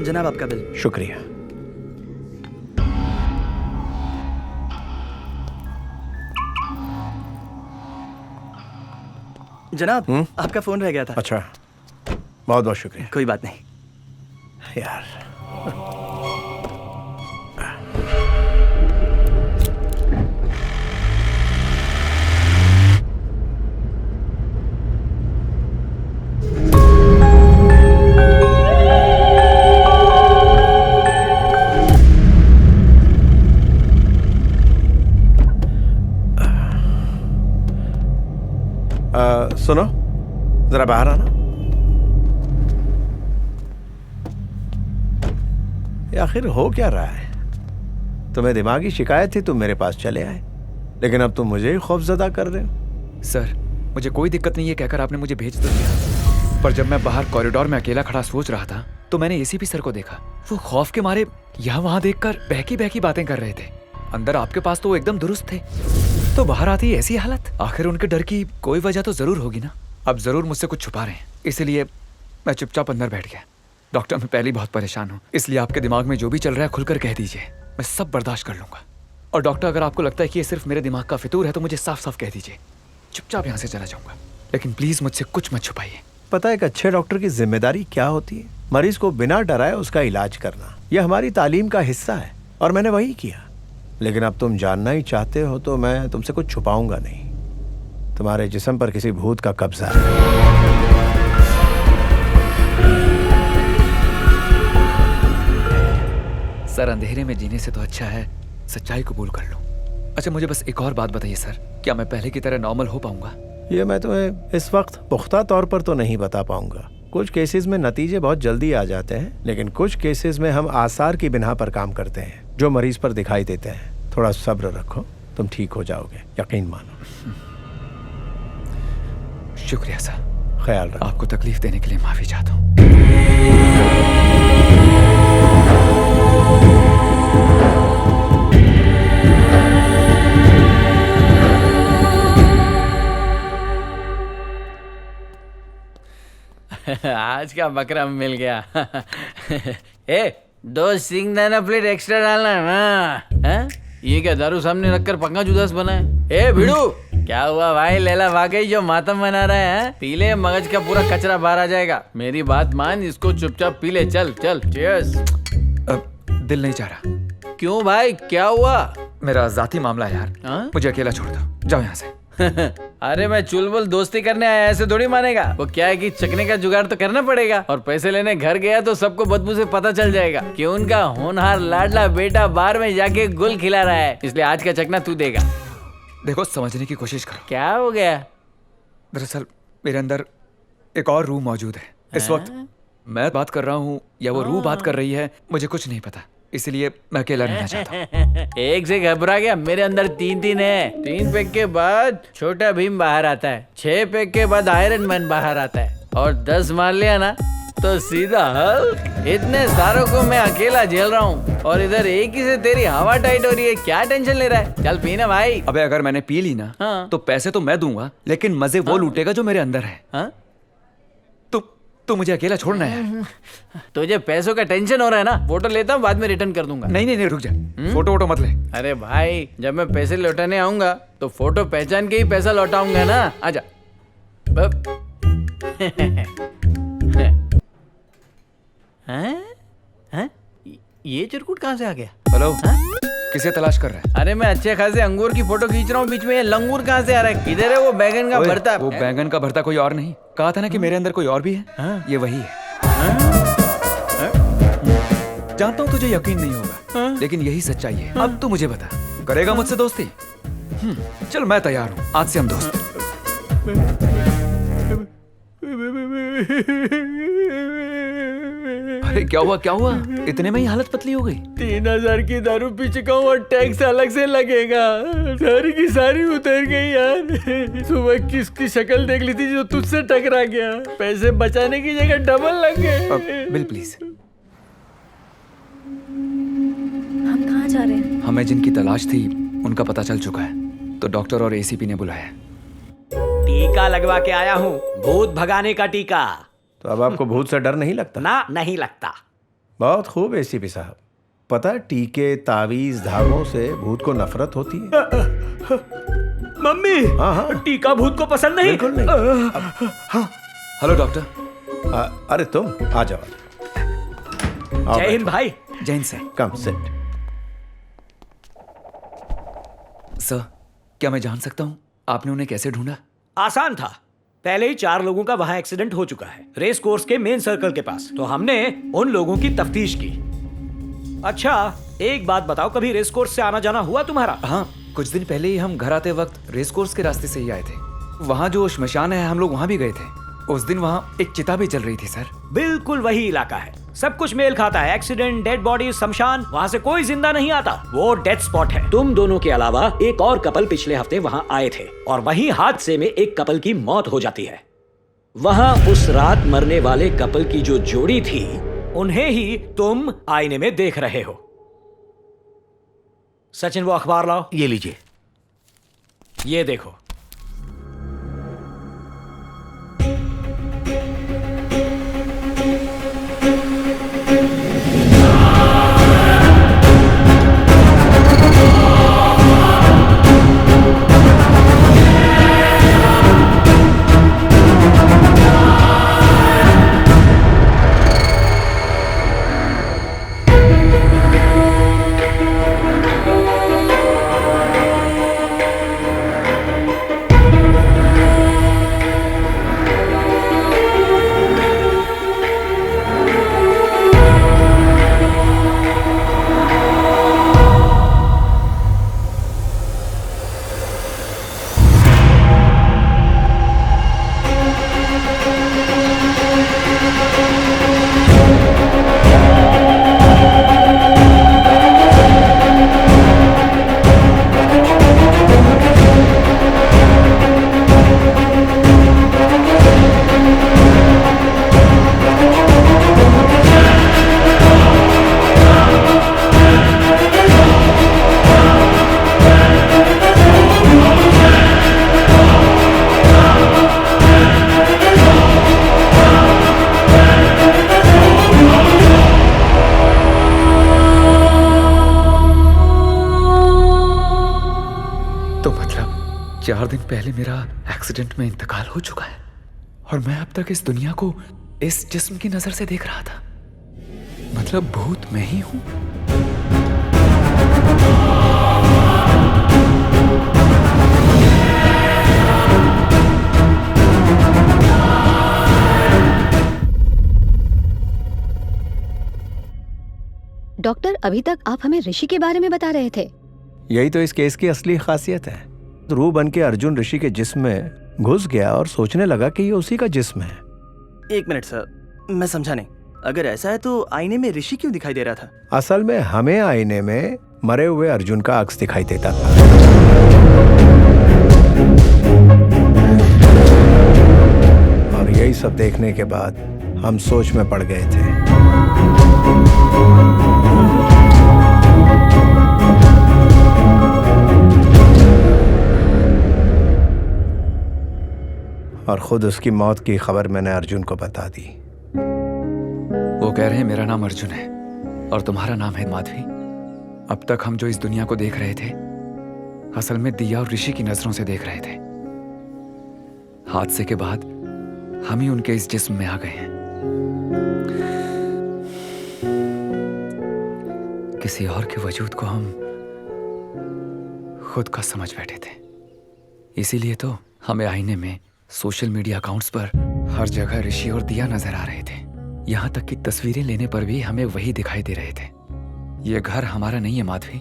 जनाब आपका बिल। शुक्रिया। जनाब आपका फोन रह गया था। अच्छा, बहुत बहुत शुक्रिया। कोई बात नहीं यार। सुनो, जरा बाहर आना। ये आखिर हो क्या रहा है? तुम्हें दिमागी शिकायत थी, तुम मेरे पास चले आए, लेकिन अब तुम मुझे ही खौफजदा कर रहे हो। सर, मुझे कोई दिक्कत नहीं है कहकर आपने मुझे भेज तो दिया, पर जब मैं बाहर कॉरिडोर में अकेला खड़ा सोच रहा था तो मैंने एसीपी सर को देखा। वो खौफ के मारे यहाँ वहां देखकर बहकी बहकी बातें कर रहे थे। अंदर आपके पास तो वो एकदम दुरुस्त थे, तो बाहर आती ही ऐसी हालत। आखिर उनके डर की कोई वजह तो जरूर होगी ना। अब जरूर मुझसे कुछ छुपा रहे हैं, इसलिए मैं चुपचाप अंदर बैठ गया। डॉक्टर, मैं पहले ही बहुत परेशान हूँ, इसलिए आपके दिमाग में जो भी चल रहा है खुलकर कह दीजिए, मैं सब बर्दाश्त कर लूंगा। और डॉक्टर, अगर आपको लगता है कि ये सिर्फ मेरे दिमाग का फितूर है तो मुझे साफ साफ कह दीजिए, चुपचाप यहाँ से चला जाऊंगा। लेकिन प्लीज मुझसे कुछ मत छुपाइए। पता है एक अच्छे डॉक्टर की जिम्मेदारी क्या होती है? मरीज को बिना डराए उसका इलाज करना। यह हमारी तालीम का हिस्सा है और मैंने वही किया। लेकिन अब तुम जानना ही चाहते हो तो मैं तुमसे कुछ छुपाऊंगा नहीं। तुम्हारे जिस्म पर किसी भूत का कब्जा है। सर, अंधेरे में जीने से तो अच्छा है सच्चाई कबूल कर लूं। अच्छा, मुझे बस एक और बात बताइए सर, क्या मैं पहले की तरह नॉर्मल हो पाऊंगा? ये मैं तुम्हें इस वक्त पुख्ता तौर पर तो नहीं बता पाऊंगा। कुछ केसेस में नतीजे बहुत जल्दी आ जाते हैं, लेकिन कुछ केसेस में हम आसार की बिना पर काम करते हैं जो मरीज पर दिखाई देते हैं। थोड़ा सब्र रखो, तुम ठीक हो जाओगे, यकीन मानो। शुक्रिया सर। ख्याल रखो। आपको तकलीफ देने के लिए माफी चाहता हूँ। आज का बकरा मिल गया। ए, 2 सिंगदाना प्लेट एक्स्ट्रा डालना ना। ये क्या दारू सामने रखकर पंगा जुदास बना है? ए भिड़ू, क्या हुआ भाई? लैला वाकई जो मातम मना रहे हैं? पी ले, मगज का पूरा कचरा बाहर आ जाएगा। मेरी बात मान, इसको चुपचाप पी ले। चल चल, चीयर्स। दिल नहीं चाह रहा। क्यों भाई, क्या हुआ? मेरा जाती मामला है यार। मुझे अकेला छोड़ दो, जाओ यहाँ से। अरे मैं चुलबुल दोस्ती करने आया, ऐसे थोड़ी मानेगा। वो क्या है कि चकने का जुगाड़ तो करना पड़ेगा, और पैसे लेने घर गया तो सबको बदबू से पता चल जाएगा कि उनका होनहार लाडला बेटा बार में जाके गुल खिला रहा है। इसलिए आज का चकना तू देगा। देखो, समझने की कोशिश करो। क्या हो गया? दरअसल मेरे अंदर एक और रूह मौजूद है। इस वक्त मैं बात कर रहा हूँ या वो रूह बात कर रही है, मुझे कुछ नहीं पता। इसलिए मैं अकेला रहना चाहता हूँ। एक से घबरा गया, मेरे अंदर 3 है। 3 पैक के बाद छोटा भीम बाहर आता है, 6 पैक के बाद आयरन मैन बाहर आता है, और 10 मार लिया ना तो सीधा हल्क। इतने सारों को मैं अकेला झेल रहा हूँ, और इधर एक ही से तेरी हवा टाइट हो रही है। क्या टेंशन ले रहा है? चल पीना भाई। अबे अगर मैंने पी ली ना तो पैसे तो मैं दूंगा, लेकिन मजे वो लूटेगा जो मेरे अंदर है। तो मुझे अकेला छोड़ना है। तुझे पैसों का टेंशन हो रहा है ना? फोटो लेता हूँ, बाद में रिटर्न कर दूंगा। नहीं रुक जा, फोटो वोटो मत ले। अरे भाई, जब मैं पैसे लौटाने आऊंगा तो फोटो पहचान के ही पैसा लौटाऊंगा ना। आजा। हैं? ये चिरकुट कहाँ से आ गया? हेलो, किसे तलाश कर रहा है? अरे मैं अच्छे खासे अंगूर की फोटो खींच रहा हूँ, बीच में ये लंगूर कहाँ से आ रहा है? किधर है वो बैंगन का भरता? वो बैंगन का भरता कोई और नहीं, कहा था ना कि मेरे अंदर कोई और भी है। ये वही है। जानता हूँ तुझे यकीन नहीं होगा, लेकिन यही सच्चाई है। अब तू मुझे बता, करेगा मुझसे दोस्ती? चल मैं तैयार हूँ, आज से हम दोस्त। अरे क्या हुआ? इतने में ही हालत पतली हो गई। 3000 की दारू पी चुका हूँ और टैक्स अलग से लगेगा। सारी की सारी उतर गई यार। सुबह किसकी शक्ल देख ली थी जो तुझसे टकरा गया। पैसे बचाने की जगह डबल लग गए। Bill please. हम कहाँ जा रहे हैं? हमें जिनकी तलाश थी उनका पता चल चुका है, तो डॉक्टर और एसीपी ने बुलाया। टीका लगवा के आया हूँ, भूत भगाने का टीका। तो अब आपको भूत से डर नहीं लगता? ना, नहीं लगता। बहुत खूब एसीपी साहब। पता है, टीके, तावीज, धागों से भूत को नफरत होती है। मम्मी, हाँ। टीका भूत को पसंद नहीं। बिल्कुल नहीं। Hello doctor. अरे तुम आ जाओ। जय हिंद भाई। जय Hind sir. Come sit. Sir, क्या मैं जान सकता हूँ आपने उन्हें कैसे ढूंढा? आसान था, पहले ही 4 लोगों का वहां एक्सीडेंट हो चुका है, रेस कोर्स के मेन सर्कल के पास। तो हमने उन लोगों की तफ्तीश की। अच्छा, एक बात बताओ, कभी रेस कोर्स से आना जाना हुआ तुम्हारा? हाँ, कुछ दिन पहले ही हम घर आते वक्त रेस कोर्स के रास्ते से ही आए थे। वहाँ जो श्मशान है, हम लोग वहाँ भी गए थे। उस दिन वहाँ एक चिता भी चल रही थी सर। बिल्कुल वही इलाका है, सब कुछ मेल खाता है। एक्सीडेंट, डेड बॉडी, शमशान, वहाँ से कोई जिंदा नहीं आता। वो डेथ स्पॉट है। तुम दोनों के अलावा एक और कपल पिछले हफ्ते वहाँ आए थे, और वहीं हादसे में एक कपल की मौत हो जाती है। वहाँ उस रात मरने वाले कपल की जो जोड़ी थी, उन्हें ही तुम आईने में देख रहे हो। सचिन, वो अखबार लाओ। ये लीजिए। ये देखो। तो मतलब 4 दिन पहले मेरा एक्सीडेंट में इंतकाल हो चुका है, और मैं अब तक इस दुनिया को इस जिस्म की नजर से देख रहा था। मतलब भूत मैं ही हूं। डॉक्टर, अभी तक आप हमें ऋषि के बारे में बता रहे थे। यही तो इस केस की असली खासियत है। रूह बन के अर्जुन ऋषि के जिस्म में घुस गया और सोचने लगा कि ये उसी का जिस्म है। 1 मिनट सर, मैं समझा नहीं। अगर ऐसा है तो आईने में ऋषि क्यों दिखाई दे रहा था? असल में हमें आईने में मरे हुए अर्जुन का अक्स दिखाई देता था। और यही सब देखने के बाद हम सोच में पड़ गए थे। और खुद उसकी मौत की खबर मैंने अर्जुन को बता दी। वो कह रहे हैं मेरा नाम अर्जुन है और तुम्हारा नाम है माधवी। अब तक हम जो इस दुनिया को देख रहे थे, असल में दिया और ऋषि की नजरों से देख रहे थे। हादसे के बाद हम ही उनके इस जिस्म में आ गए हैं। किसी और के वजूद को हम खुद का समझ बैठे थे। इसीलिए तो हमें आईने में, सोशल मीडिया अकाउंट्स पर हर जगह ऋषि और दिया नजर आ रहे थे। यहां तक कि तस्वीरें लेने पर भी हमें वही दिखाई दे रहे थे। ये घर हमारा नहीं है माधवी,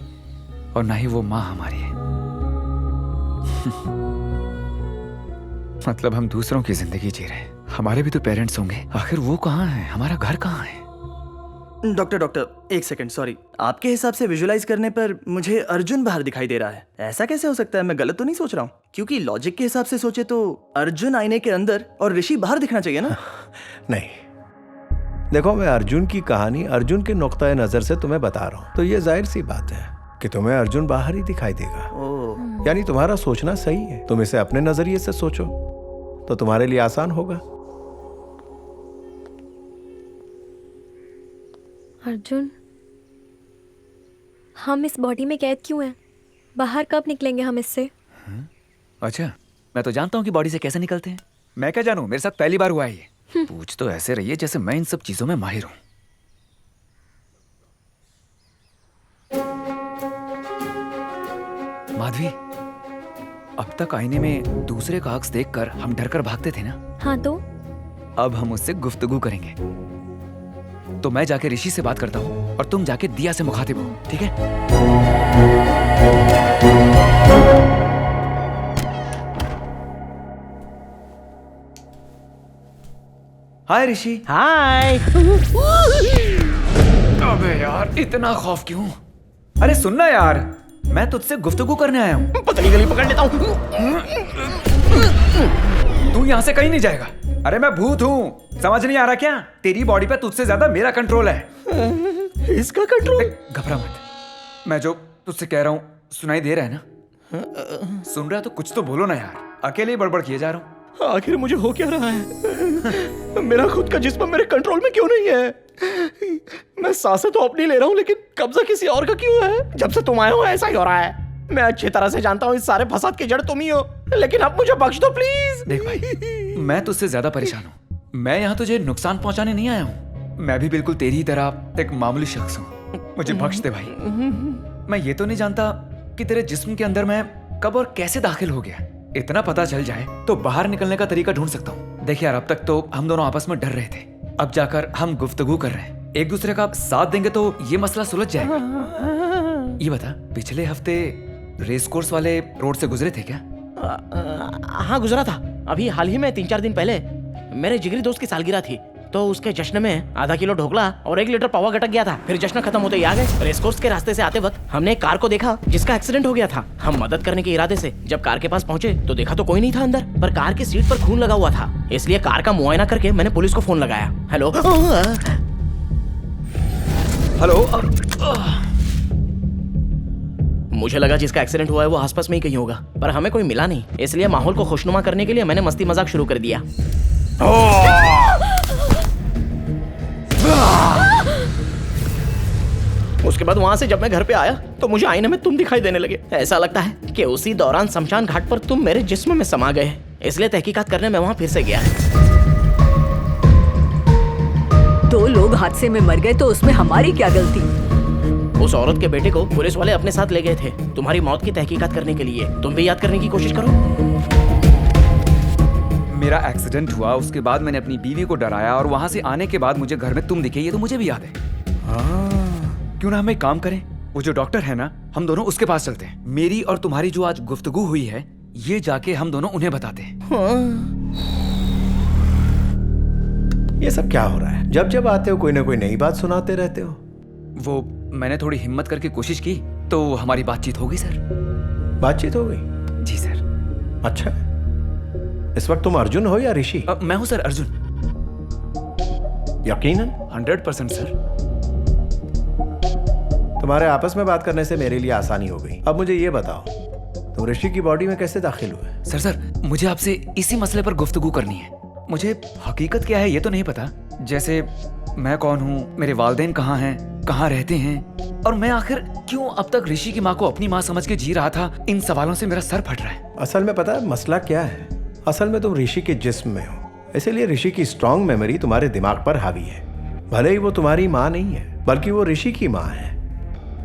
और ना ही वो माँ हमारी है। मतलब हम दूसरों की जिंदगी जी रहे हैं। हमारे भी तो पेरेंट्स होंगे। आखिर वो कहाँ हैं? हमारा घर कहाँ है? डॉक्टर एक सेकंड, सॉरी। आपके हिसाब से विजुअलाइज करने पर मुझे अर्जुन बाहर दिखाई दे रहा है। ऐसा कैसे हो सकता है? मैं गलत तो नहीं सोच रहा हूँ? क्योंकि लॉजिक के हिसाब से सोचे तो अर्जुन आईने के अंदर और ऋषि बाहर दिखना चाहिए ना? नहीं, देखो, मैं अर्जुन की कहानी अर्जुन के नुक्ता नजर से तुम्हें बता रहा हूँ, तो ये जाहिर सी बात है कि तुम्हें अर्जुन बाहर ही दिखाई देगा। यानी तुम्हारा सोचना सही है। तुम इसे अपने नजरिए से सोचो तो तुम्हारे लिए आसान होगा। अर्जुन, हम इस बॉडी में कैद क्यों हैं? बाहर कब निकलेंगे हम इससे? अच्छा, मैं तो जानता हूँ कि बॉडी से कैसे निकलते हैं। मैं क्या जानूं? मेरे साथ पहली बार हुआ है ये। पूछ तो ऐसे रही है जैसे मैं इन सब चीजों में माहिर हूं। माधवी, अब तक आईने में दूसरे का अक्स देखकर हम डरकर भागते थे ना? हाँ तो? अब हम उससे गुफ्तगू करेंगे। तो मैं जाके ऋषि से बात करता हूँ और तुम जाके दिया से मुखातिब हो, ठीक है? हाय ऋषि। हाय। अबे यार, इतना खौफ क्यों? अरे सुनना यार, मैं तुझसे गुफ्तगू करने आया हूँ। पतली गली पकड़ लेता हूँ। तू यहाँ से कहीं नहीं जाएगा। अरे मैं भूत हूँ, समझ नहीं आ रहा क्या? तेरी बॉडी पे तुझसे ज्यादा मेरा कंट्रोल है। इसका कंट्रोल? घबरा मत, मैं जो तुझसे कह रहा हूँ सुनाई दे रहा है ना? सुन रहा है तो कुछ तो बोलो ना यार, अकेले ही बड़बड़ किए जा रहा हूँ। आखिर मुझे हो क्या रहा है? मेरा खुद का जिस्म मेरे कंट्रोल में क्यों नहीं है? मैं सांसें तो अपनी ले रहा हूँ, लेकिन कब्जा किसी और का क्यों है? जब से तुम आए हो ऐसा ही हो रहा है। मैं अच्छी तरह से जानता हूँ इस सारे फसाद की जड़ तुम ही हो, लेकिन अब मुझे बख्श दो प्लीज। देख भाई, मैं तुझसे ज्यादा परेशान हूँ। मैं यहाँ तुझे नुकसान पहुँचाने नहीं आया हूँ। मैं भी बिल्कुल तेरी ही तरह एक मामूली शख्स हूँ। मुझे बख्श दे भाई। मैं ये तो नहीं जानता कि तेरे जिस्म के अंदर मैं कब और कैसे दाखिल हो गया। इतना पता चल जाए तो बाहर निकलने का तरीका ढूंढ सकता हूँ। देखिए यार, अब तक तो हम दोनों आपस में डर रहे थे, अब जाकर हम गुफ्तगू कर रहे हैं। एक दूसरे का साथ देंगे तो ये मसला सुलझ जाएगा। ये बता, पिछले हफ्ते रेस कोर्स वाले रोड से गुजरे थे क्या? हाँ गुजरा था। अभी हाल ही में 3-4 दिन पहले मेरे जिगरी दोस्त की सालगिरह थी, तो उसके जश्न में आधा किलो ढोकला और 1 लीटर पावा गटक गया था। फिर जश्न खत्म होते ही आ गए। रेस कोर्स के रास्ते से आते वक्त हमने एक कार को देखा जिसका एक्सीडेंट हो गया था। हम मदद करने के इरादे से जब कार के पास पहुंचे तो देखा तो कोई नहीं था अंदर, पर कार की सीट पर खून लगा हुआ था। इसलिए कार का मुआयना करके मैंने पुलिस को फोन लगाया। Hello hello. मुझे लगा जिसका एक्सीडेंट हुआ है वो आसपास में ही कहीं होगा, पर हमें कोई मिला नहीं। इसलिए माहौल को खुशनुमा करने के लिए मैंने मस्ती मजाक शुरू कर दिया। उसके बाद वहां से जब मैं घर पे आया तो मुझे आईने में तुम दिखाई देने लगे। ऐसा लगता है कि उसी दौरान शमशान घाट पर तुम मेरे जिस्म में समा गए। इसलिए तहकीकात करने में वहां फिर से गया। 2 लोग हादसे में मर गए तो उसमें हमारी क्या गलती? उस औरत के बेटे को पुलिस वाले अपने साथ ले गए थे तुम्हारी मौत की तहकीकात करने के लिए। तुम भी याद करने की कोशिश करो। मेरा एक्सीडेंट हुआ, उसके बाद मैंने अपनी बीवी को डराया और वहां से आने के बाद मुझे घर में तुम दिखे। ये तो मुझे भी याद है। क्यों ना हम एक काम करें, वो जो डॉक्टर है ना, हम दोनों उसके पास चलते हैं। मेरी और तुम्हारी जो आज गुफ्तगू हुई है, ये जाके हम दोनों उन्हें बताते हैं। ये सब क्या हो रहा है? जब जब आते हो कोई ना कोई नई बात सुनाते रहते हो। वो मैंने थोड़ी हिम्मत करके कोशिश की तो हमारी बातचीत हो गई सर। बातचीत हो गई? जी सर। अच्छा, इस वक्त तुम अर्जुन हो या ऋषि? मैं हूं सर अर्जुन। यकीनन? 100% सर। तुम्हारे आपस में बात करने से मेरे लिए आसानी हो गई। अब मुझे ये बताओ, तुम ऋषि की बॉडी में कैसे दाखिल हुए? सर मुझे आपसे इसी मसले पर गुफ्तगू करनी है। मुझे हकीकत क्या है ये तो नहीं पता, जैसे मैं कौन हूँ, मेरे वालिदैन कहाँ हैं, कहाँ रहते हैं, और मैं आखिर क्यों अब तक ऋषि की माँ को अपनी माँ समझ के जी रहा था। इन सवालों से मेरा सर फट रहा है। असल में पता है मसला क्या है? असल में तुम ऋषि के जिस्म में हो, इसीलिए ऋषि की स्ट्रॉन्ग मेमोरी तुम्हारे दिमाग पर हावी है। भले ही वो तुम्हारी माँ नहीं है, बल्कि वो ऋषि की माँ है।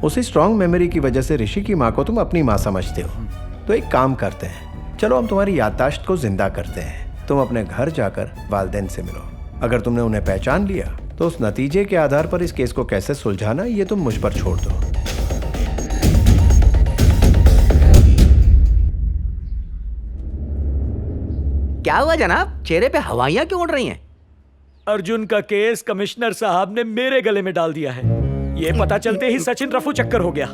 उसी स्ट्रॉन्ग मेमोरी की वजह से ऋषि की माँ को तुम अपनी माँ समझते हो। तो एक काम करते हैं, चलो हम तुम्हारी याददाश्त को जिंदा करते हैं। तुम अपने घर जाकर वालिदैन से मिलो। अगर तुमने उन्हें पहचान लिया तो उस नतीजे के आधार पर इस केस को कैसे सुलझाना ये तुम मुझ पर छोड़ दो। क्या हुआ जनाब, चेहरे पे हवाइयां क्यों उड़ रही हैं? अर्जुन का केस कमिश्नर साहब ने मेरे गले में डाल दिया है। ये पता चलते ही सचिन रफू चक्कर हो गया।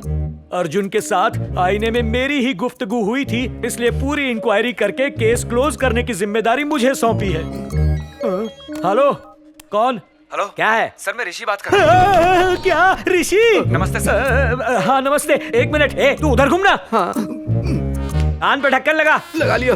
अर्जुन के साथ आईने में मेरी ही गुफ्तगू हुई थी, इसलिए पूरी इंक्वायरी करके केस क्लोज करने की जिम्मेदारी मुझे सौंपी है। हेलो, कौन? हेलो, क्या है? सर मैं ऋषि बात कर रहा हूँ। क्या ऋषि? नमस्ते सर। हाँ नमस्ते। एक मिनट, तू उधर घूमना। कान पे ढक्कन लगा लियो।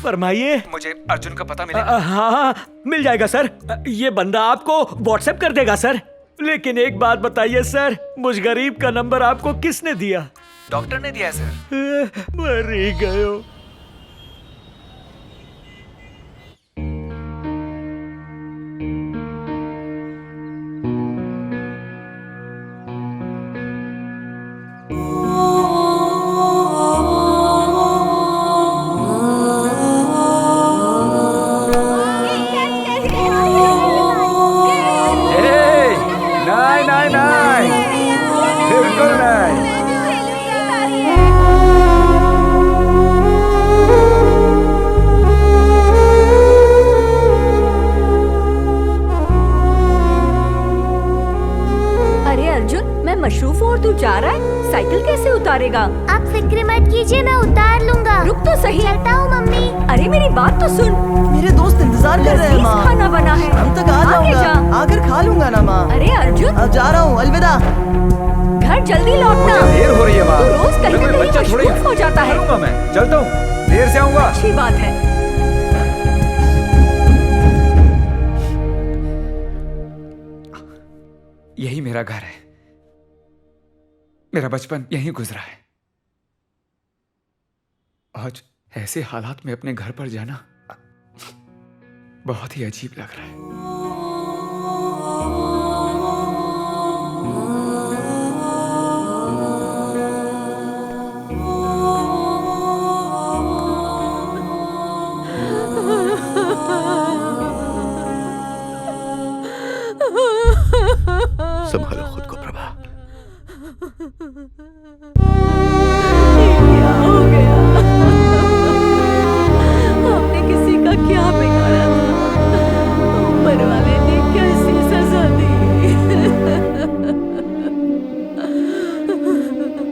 फरमाइए। मुझे अर्जुन का पता मिलेगा? हाँ मिल जाएगा सर। ये बंदा आपको व्हाट्सएप कर देगा सर। लेकिन एक बात बताइए सर, मुझ गरीब का नंबर आपको किसने दिया? डॉक्टर ने दिया है सर। मर ही गयो। मशरूफ और तू जा रहा है, साइकिल कैसे उतारेगा? आप फिक्र मत कीजिए, मैं उतार लूंगा। रुक तो सही। चलता हूँ मम्मी। अरे मेरी बात तो सुन। मेरे दोस्त इंतजार कर रहे हैं माँ। खाना बना है, हम तक आ जाऊंगा। आकर खा लूंगा ना माँ। अरे अर्जुन, अब जा रहा हूँ, अलविदा। घर जल्दी लौटना। देर हो रही है माँ। तू रोज कहीं ना कहीं मशरूफ हो जाता है। मैं चलता हूँ, देर से आऊंगा। अच्छी बात है। यही मेरा घर है, मेरा बचपन यहीं गुजरा है। आज ऐसे हालात में अपने घर पर जाना बहुत ही अजीब लग रहा है। संभालो खुद को प्रभा। क्या हो गया? हमने किसी का क्या बिगाड़ा था? ऊपर वाले ने कैसी सजा दी?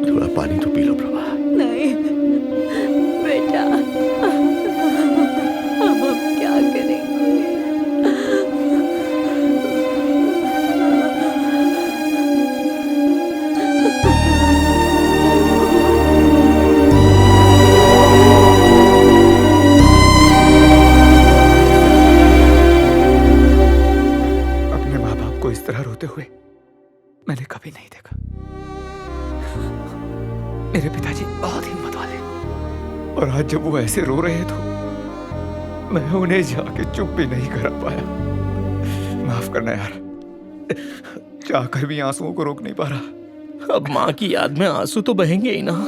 थोड़ा पानी तो पी लो प्रभा। नहीं बेटा, अब हम क्या करेंगे? रोते हुए मैंने कभी नहीं देखा। मेरे पिताजी बहुत हिम्मत वाले, और आज जब वो ऐसे रो रहे तो मैं उन्हें जाके चुप भी नहीं कर पाया। माफ करना यार, चाहकर भी आंसुओं को रोक नहीं पा रहा। अब माँ की याद में आंसू तो बहेंगे ही ना।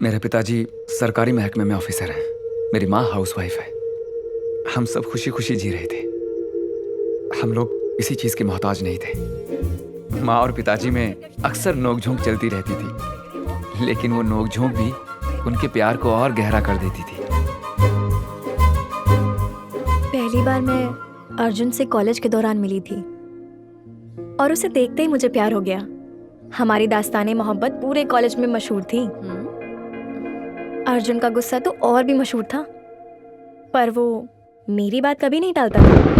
मेरे पिताजी सरकारी महकमे में ऑफिसर हैं, मेरी माँ हाउसवाइफ है। हम सब खुशी खुशी जी रहे थे। हम लोग इसी चीज के मोहताज नहीं थे। माँ और पिताजी में अक्सर नोकझोंक चलती रहती थी, लेकिन वो नोकझोंक भी उनके प्यार को और गहरा कर देती थी। पहली बार मैं अर्जुन से कॉलेज के दौरान मिली थी और उसे देखते ही मुझे प्यार हो गया। हमारी दास्ताने मोहब्बत पूरे कॉलेज में मशहूर थी। अर्जुन का गुस्सा तो और भी मशहूर था, पर वो मेरी बात कभी नहीं टालता था।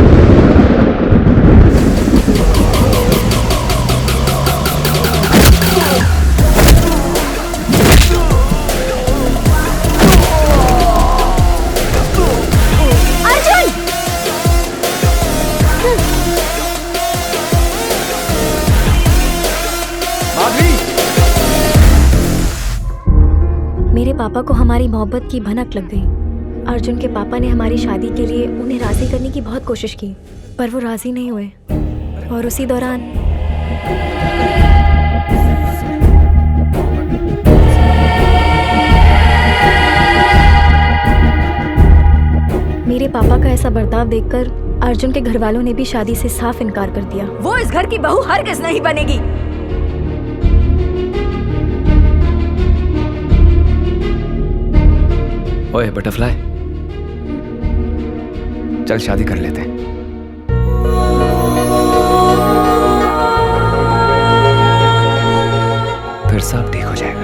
मेरे पापा को हमारी मोहब्बत की भनक लग गई। अर्जुन के पापा ने हमारी शादी के लिए उन्हें राजी करने की बहुत कोशिश की, पर वो राजी नहीं हुए। और उसी दौरान मेरे पापा का ऐसा बर्ताव देखकर अर्जुन के घर वालों ने भी शादी से साफ इनकार कर दिया। वो इस घर की बहू हरगिज़ नहीं बनेगी। ओए बटरफ्लाई, चल शादी कर लेते हैं। फिर सब ठीक हो जाएगा।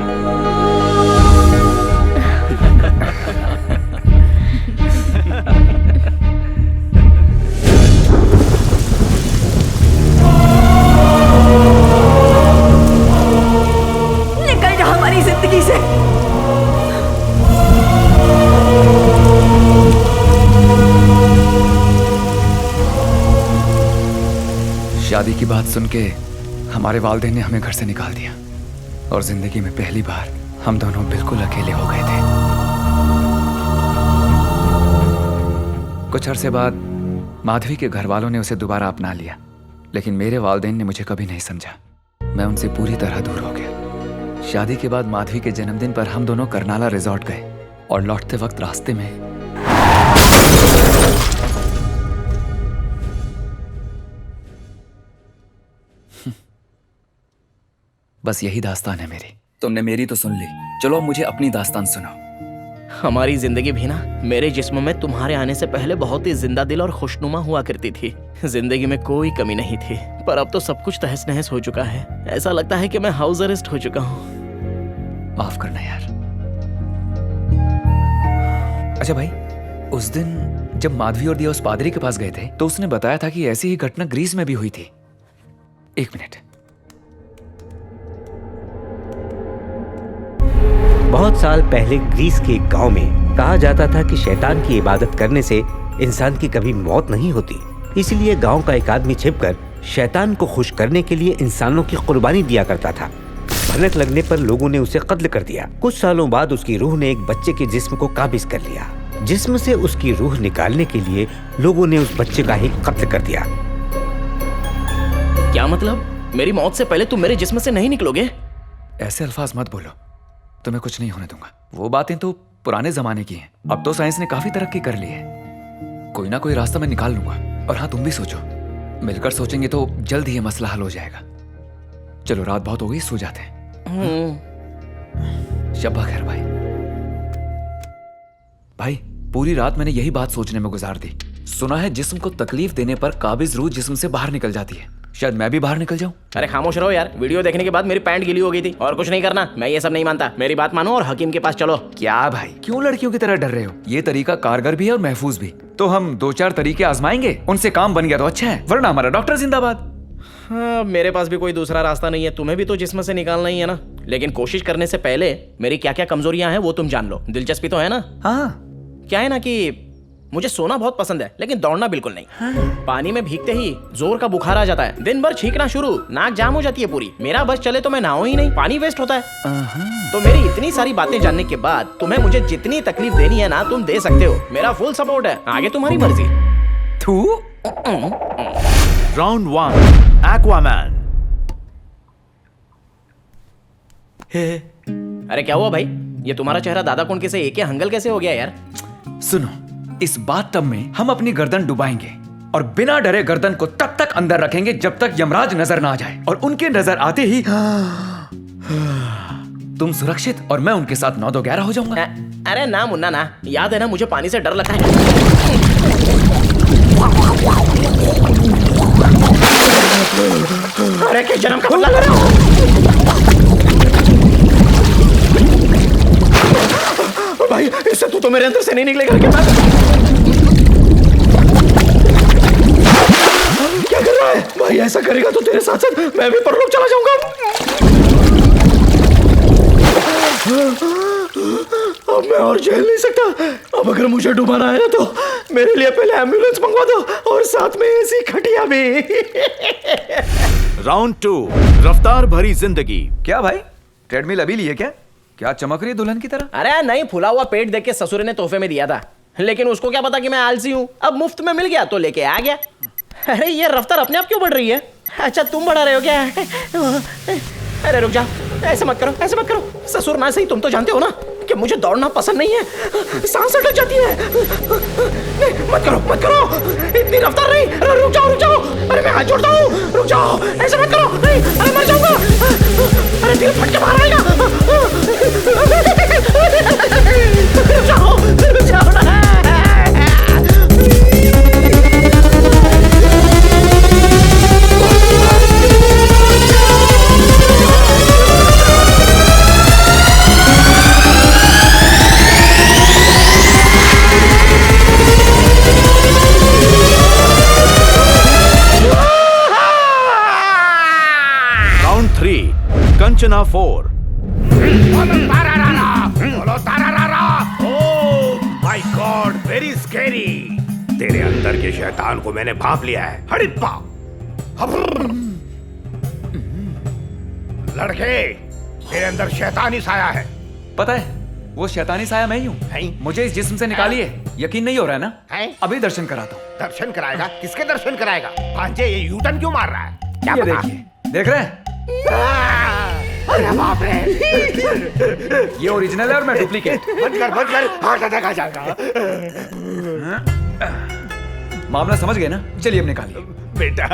निकल जा हमारी जिंदगी से। शादी की बात सुन के हमारे वालिदैन ने हमें घर से निकाल दिया और जिंदगी में पहली बार हम दोनों बिल्कुल अकेले हो गए थे। कुछ अरसे बाद माधवी के घर वालों ने उसे दोबारा अपना लिया, लेकिन मेरे वालिदैन ने मुझे कभी नहीं समझा। मैं उनसे पूरी तरह दूर हो गया। शादी के बाद माधवी के जन्मदिन पर हम दोनों करनाला रिजॉर्ट गए और लौटते वक्त रास्ते में बस यही दास्तान है मेरी। तुमने मेरी तो सुन ली, चलो मुझे अपनी दास्तान सुनाओ। हमारी जिंदगी भी ना मेरे जिस्म में तुम्हारे आने से पहले बहुत ही जिंदा दिल और खुशनुमा हुआ करती थी। जिंदगी में कोई कमी नहीं थी, पर अब तो सब कुछ तहस नहस हो चुका है। ऐसा लगता है कि मैं हाउस अरेस्ट हो चुका हूँ। माफ करना यार। अच्छा भाई, उस दिन जब माधवी और दिया उस पादरी के पास गए थे तो उसने बताया था कि ऐसी ही घटना ग्रीस में भी हुई थी। एक मिनट। बहुत साल पहले ग्रीस के एक गांव में कहा जाता था कि शैतान की इबादत करने से इंसान की कभी मौत नहीं होती। इसलिए गांव का एक आदमी छिपकर शैतान को खुश करने के लिए इंसानों की कुर्बानी दिया करता था। भनक लगने पर लोगों ने उसे कत्ल कर दिया। कुछ सालों बाद उसकी रूह ने एक बच्चे के जिस्म को काबिज कर लिया। जिस्म से उसकी रूह निकालने के लिए लोगों ने उस बच्चे का ही कत्ल कर दिया। क्या मतलब? मेरी मौत से पहले तुम मेरे जिस्म से नहीं निकलोगे? ऐसे अल्फाज मत बोलो, तुम्हें कुछ नहीं होने दूंगा। वो बातें तो पुराने जमाने की हैं। अब तो साइंस ने काफी तरक्की कर ली है। कोई ना कोई रास्ता मैं निकाल लूंगा। और हाँ, तुम भी सोचो, मिलकर सोचेंगे तो जल्द ही ये मसला हल हो जाएगा। चलो रात बहुत हो गई, सो जाते हैं। शब्बा खैर भाई। भाई, पूरी रात मैंने यही बात सोचने में गुजार दी। सुना है जिस्म को तकलीफ देने पर काबिज रूह जिस्म से बाहर निकल जाती है। शायद मैं भी बाहर निकल जाऊं। अरे खामोश रहो यार। वीडियो देखने के बाद मेरी पैंट गीली हो गई थी और कुछ नहीं करना। मैं ये सब नहीं मानता। मेरी बात मानो और हकीम के पास चलो। क्या भाई, क्यों लड़कियों की तरह डर रहे हो? ये तरीका कारगर भी है और महफूज भी। तो हम 2-4 तरीके आजमाएंगे, उनसे काम बन गया तो अच्छा है, वरना हमारा डॉक्टर जिंदाबाद। हाँ, मेरे पास भी कोई दूसरा रास्ता नहीं है। तुम्हें भी तो जिस्म से निकालना ही है ना। लेकिन कोशिश करने से पहले मेरी क्या क्या कमजोरियां हैं वो तुम जान लो। दिलचस्पी तो है ना? हाँ। क्या है ना कि मुझे सोना बहुत पसंद है, लेकिन दौड़ना बिल्कुल नहीं। हाँ। पानी में भीगते ही जोर का बुखार आ जाता है। दिन भर छींकना शुरू, नाक जाम हो जाती है पूरी। मेरा बस चले तो मैं नहाऊं ही नहीं, पानी वेस्ट होता है। तो मेरी इतनी सारी बातें जानने के बाद तुम्हें मुझे जितनी तकलीफ देनी है ना, तुम दे सकते हो। मेरा फुल सपोर्ट है। आगे तुम्हारी मर्जी। Round 1, Aquaman. अरे क्या हुआ भाई? ये तुम्हारा चेहरा दादा कुंड से एक हंगल कैसे हो गया यार? सुनो, इस बाथटब में हम अपनी गर्दन डुबाएंगे और बिना डरे गर्दन को तब तक अंदर रखेंगे जब तक यमराज नजर ना आ जाए, और उनके नजर आते ही तुम सुरक्षित और मैं उनके साथ 9-2-11 हो जाऊंगा। अरे ना मुन्ना ना, याद है ना मुझे पानी से डर लगता है। अरे किस जन्म का बदला कर रहे हो? भाई इससे तू तो मेरे अंदर से नहीं निकलेगा। क्या कर रहा है भाई? ऐसा करेगा तो तेरे साथ साथ मैं भी परलोक चला जाऊंगा। अब मैं और झेल नहीं सकता। अब अगर मुझे डुबाना है ना तो मेरे लिए पहले एम्बुलेंस मंगवा दो और साथ में ऐसी खटिया भी। राउंड 2, रफ्तार भरी जिंदगी। क्या भाई, ट्रेडमिल अभी लिए क्या? क्या चमक रही है दुल्हन की तरह? अरे नहीं, फुला हुआ पेट देख के ससुर ने तोहफे में दिया था, लेकिन उसको क्या पता कि मैं आलसी हूँ। अब मुफ्त में मिल गया तो लेके आ गया। अरे ये रफ्तार अपने आप क्यों बढ़ रही है? अच्छा तुम बढ़ा रहे हो क्या? अरे रुक जा, ऐसे मत करो, ऐसे मत करो। ससुर ना सही, तुम तो जानते हो ना कि मुझे दौड़ना पसंद नहीं है, सांस अटक जाती है। नहीं, मत करो, मत करो, इतनी रफ्तार नहीं। अरे रुक जाओ, रुक जाओ। अरे मैं हाथ जोड़ता हूँ, रुक जाओ, ऐसे मत करो। नहीं, अरे मर जाऊंगा। अरे दिल फट के बाहर आएगा। रुक जाओ, रुक जाओ ना। Round 3, Kanchana 4। My God, very scary. तेरे अंदर के शैतान को मैंने भांप लिया है। हड़प्पा लड़के, तेरे अंदर शैतानी साया है। पता है, वो शैतानी साया मैं ही हूँ। मुझे इस जिस्म से निकालिए। यकीन नहीं हो रहा है ना? अभी दर्शन कराता हूँ। दर्शन कराएगा? किसके दर्शन कराएगा? भांजे ये यूटर्न क्यों मार रहा है? क्या ये पता? देखिए, देख रहे हैं? अरे बाप रे, ये ओरिजिनल है और मैं डुप्लीकेट। बंद कर, बंद कर, हार्ट अटैक आ जाएगा। मामला समझ गए ना? चलिए अब निकालिए। बेटा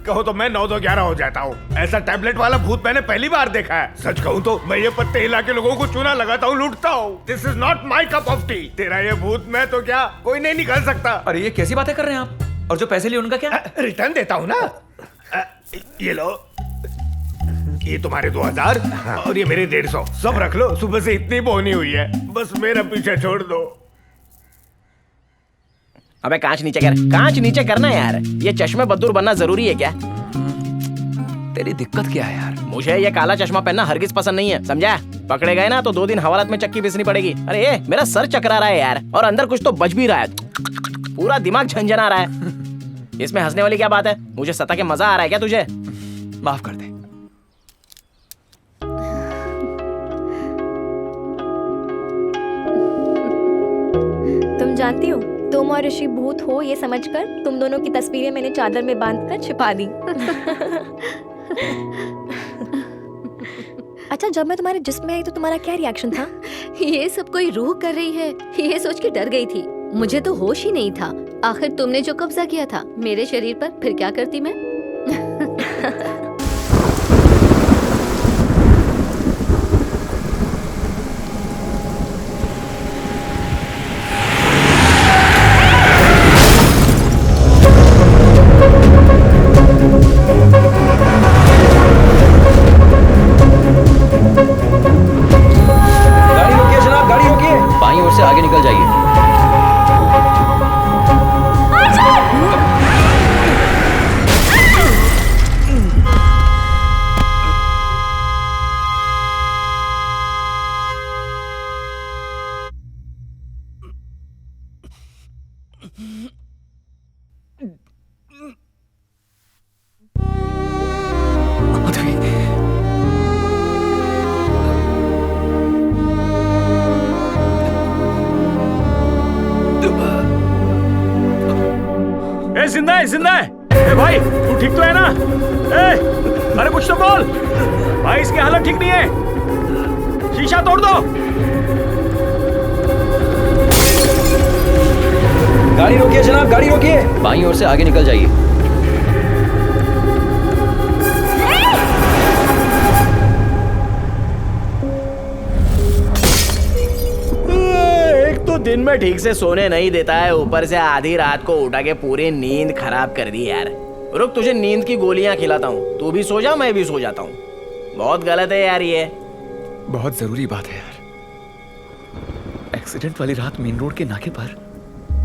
कहो तो मैं 9-2-11 हो जाता हूँ। ऐसा टैबलेट वाला भूत मैंने पहली बार देखा है। सच कहूँ तो मैं ये पत्ते हिला के लोगों को चूना लगाता हूँ, लूटता हूँ। This is not my cup of T. तेरा ये भूत मैं तो क्या कोई नहीं निकाल सकता। अरे ये कैसी बातें कर रहे हैं आप? और जो पैसे लिए उनका क्या? रिटर्न देता हूँ ना। ये लो, ये तुम्हारे 2000 और ये मेरे 150। सब रख लो, सुबह से इतनी बोनी हुई है, बस मेरा पीछे छोड़ दो। अबे कांच नीचे कर, कांच नीचे करना यार। ये चश्मे बद्दूर बनना जरूरी है क्या? तेरी दिक्कत क्या है यार? मुझे ये काला चश्मा पहनना हरगिज पसंद नहीं है, समझा? पकड़े गए ना तो 2 दिन हवालात में चक्की पीसनी पड़ेगी। अरे ये मेरा सर चकरा रहा है यार, और अंदर कुछ तो बज भी रहा है। पूरा दिमाग झंझना रहा है। इसमें हंसने वाली क्या बात है? मुझे सता के मजा आ रहा है क्या तुझे? माफ कर दे। तुम जानती हो, तुम और ऋषि भूत हो ये समझकर तुम दोनों की तस्वीरें मैंने चादर में बांधकर छिपा दी। अच्छा, जब मैं तुम्हारे जिस्म में आई तो तुम्हारा क्या रिएक्शन था? ये सब कोई रूह कर रही है, ये सोच के डर गई थी। मुझे तो होश ही नहीं था। आखिर तुमने जो कब्जा किया था मेरे शरीर पर, फिर क्या करती मैं? गाड़ी रोकिए जनाब, गाड़ी रोकिए। बाईं ओर से आगे निकल जाइए। जिंदा है, जिंदा है। ए भाई, तू ठीक तो है ना? अरे कुछ तो बोल भाई, इसकी हालत ठीक नहीं है। शीशा तोड़ दो। डोर से आगे निकल जाइए। एक तो दिन में ठीक से सोने नहीं देता है, ऊपर से आधी रात को उठा के पूरी नींद खराब कर दी यार। रुक, तुझे नींद की गोलियां खिलाता हूँ, तू भी सो जा, मैं भी सो जाता हूँ। बहुत गलत है यार ये। बहुत जरूरी बात है यार। एक्सीडेंट वाली रात मेन रोड के नाके पर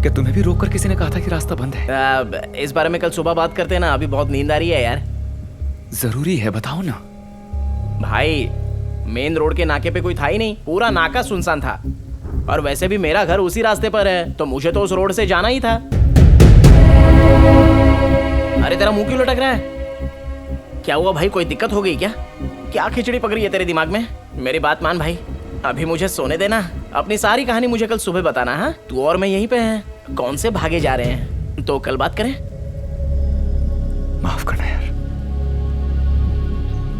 क्या तुम्हें भी रोककर किसी ने कहा था कि रास्ता बंद है? इस बारे में कल सुबह बात करते हैं ना, अभी बहुत नींद आ रही है यार। जरूरी है, बताओ ना। भाई मेन रोड के नाके पे कोई था ही नहीं, पूरा नाका सुनसान था। और वैसे भी मेरा घर उसी रास्ते पर है, तो मुझे तो उस रोड से जाना ही था। अरे तेरा मुंह क्यों लटक रहा है? क्या हुआ भाई, कोई दिक्कत हो गई क्या? क्या खिचड़ी पक रही है तेरे दिमाग में? मेरी बात मान भाई, अभी मुझे सोने देना। अपनी सारी कहानी मुझे कल सुबह बताना। हाँ, तू और मैं यहीं पे हैं, कौन से भागे जा रहे हैं, तो कल बात करें। माफ करना यार,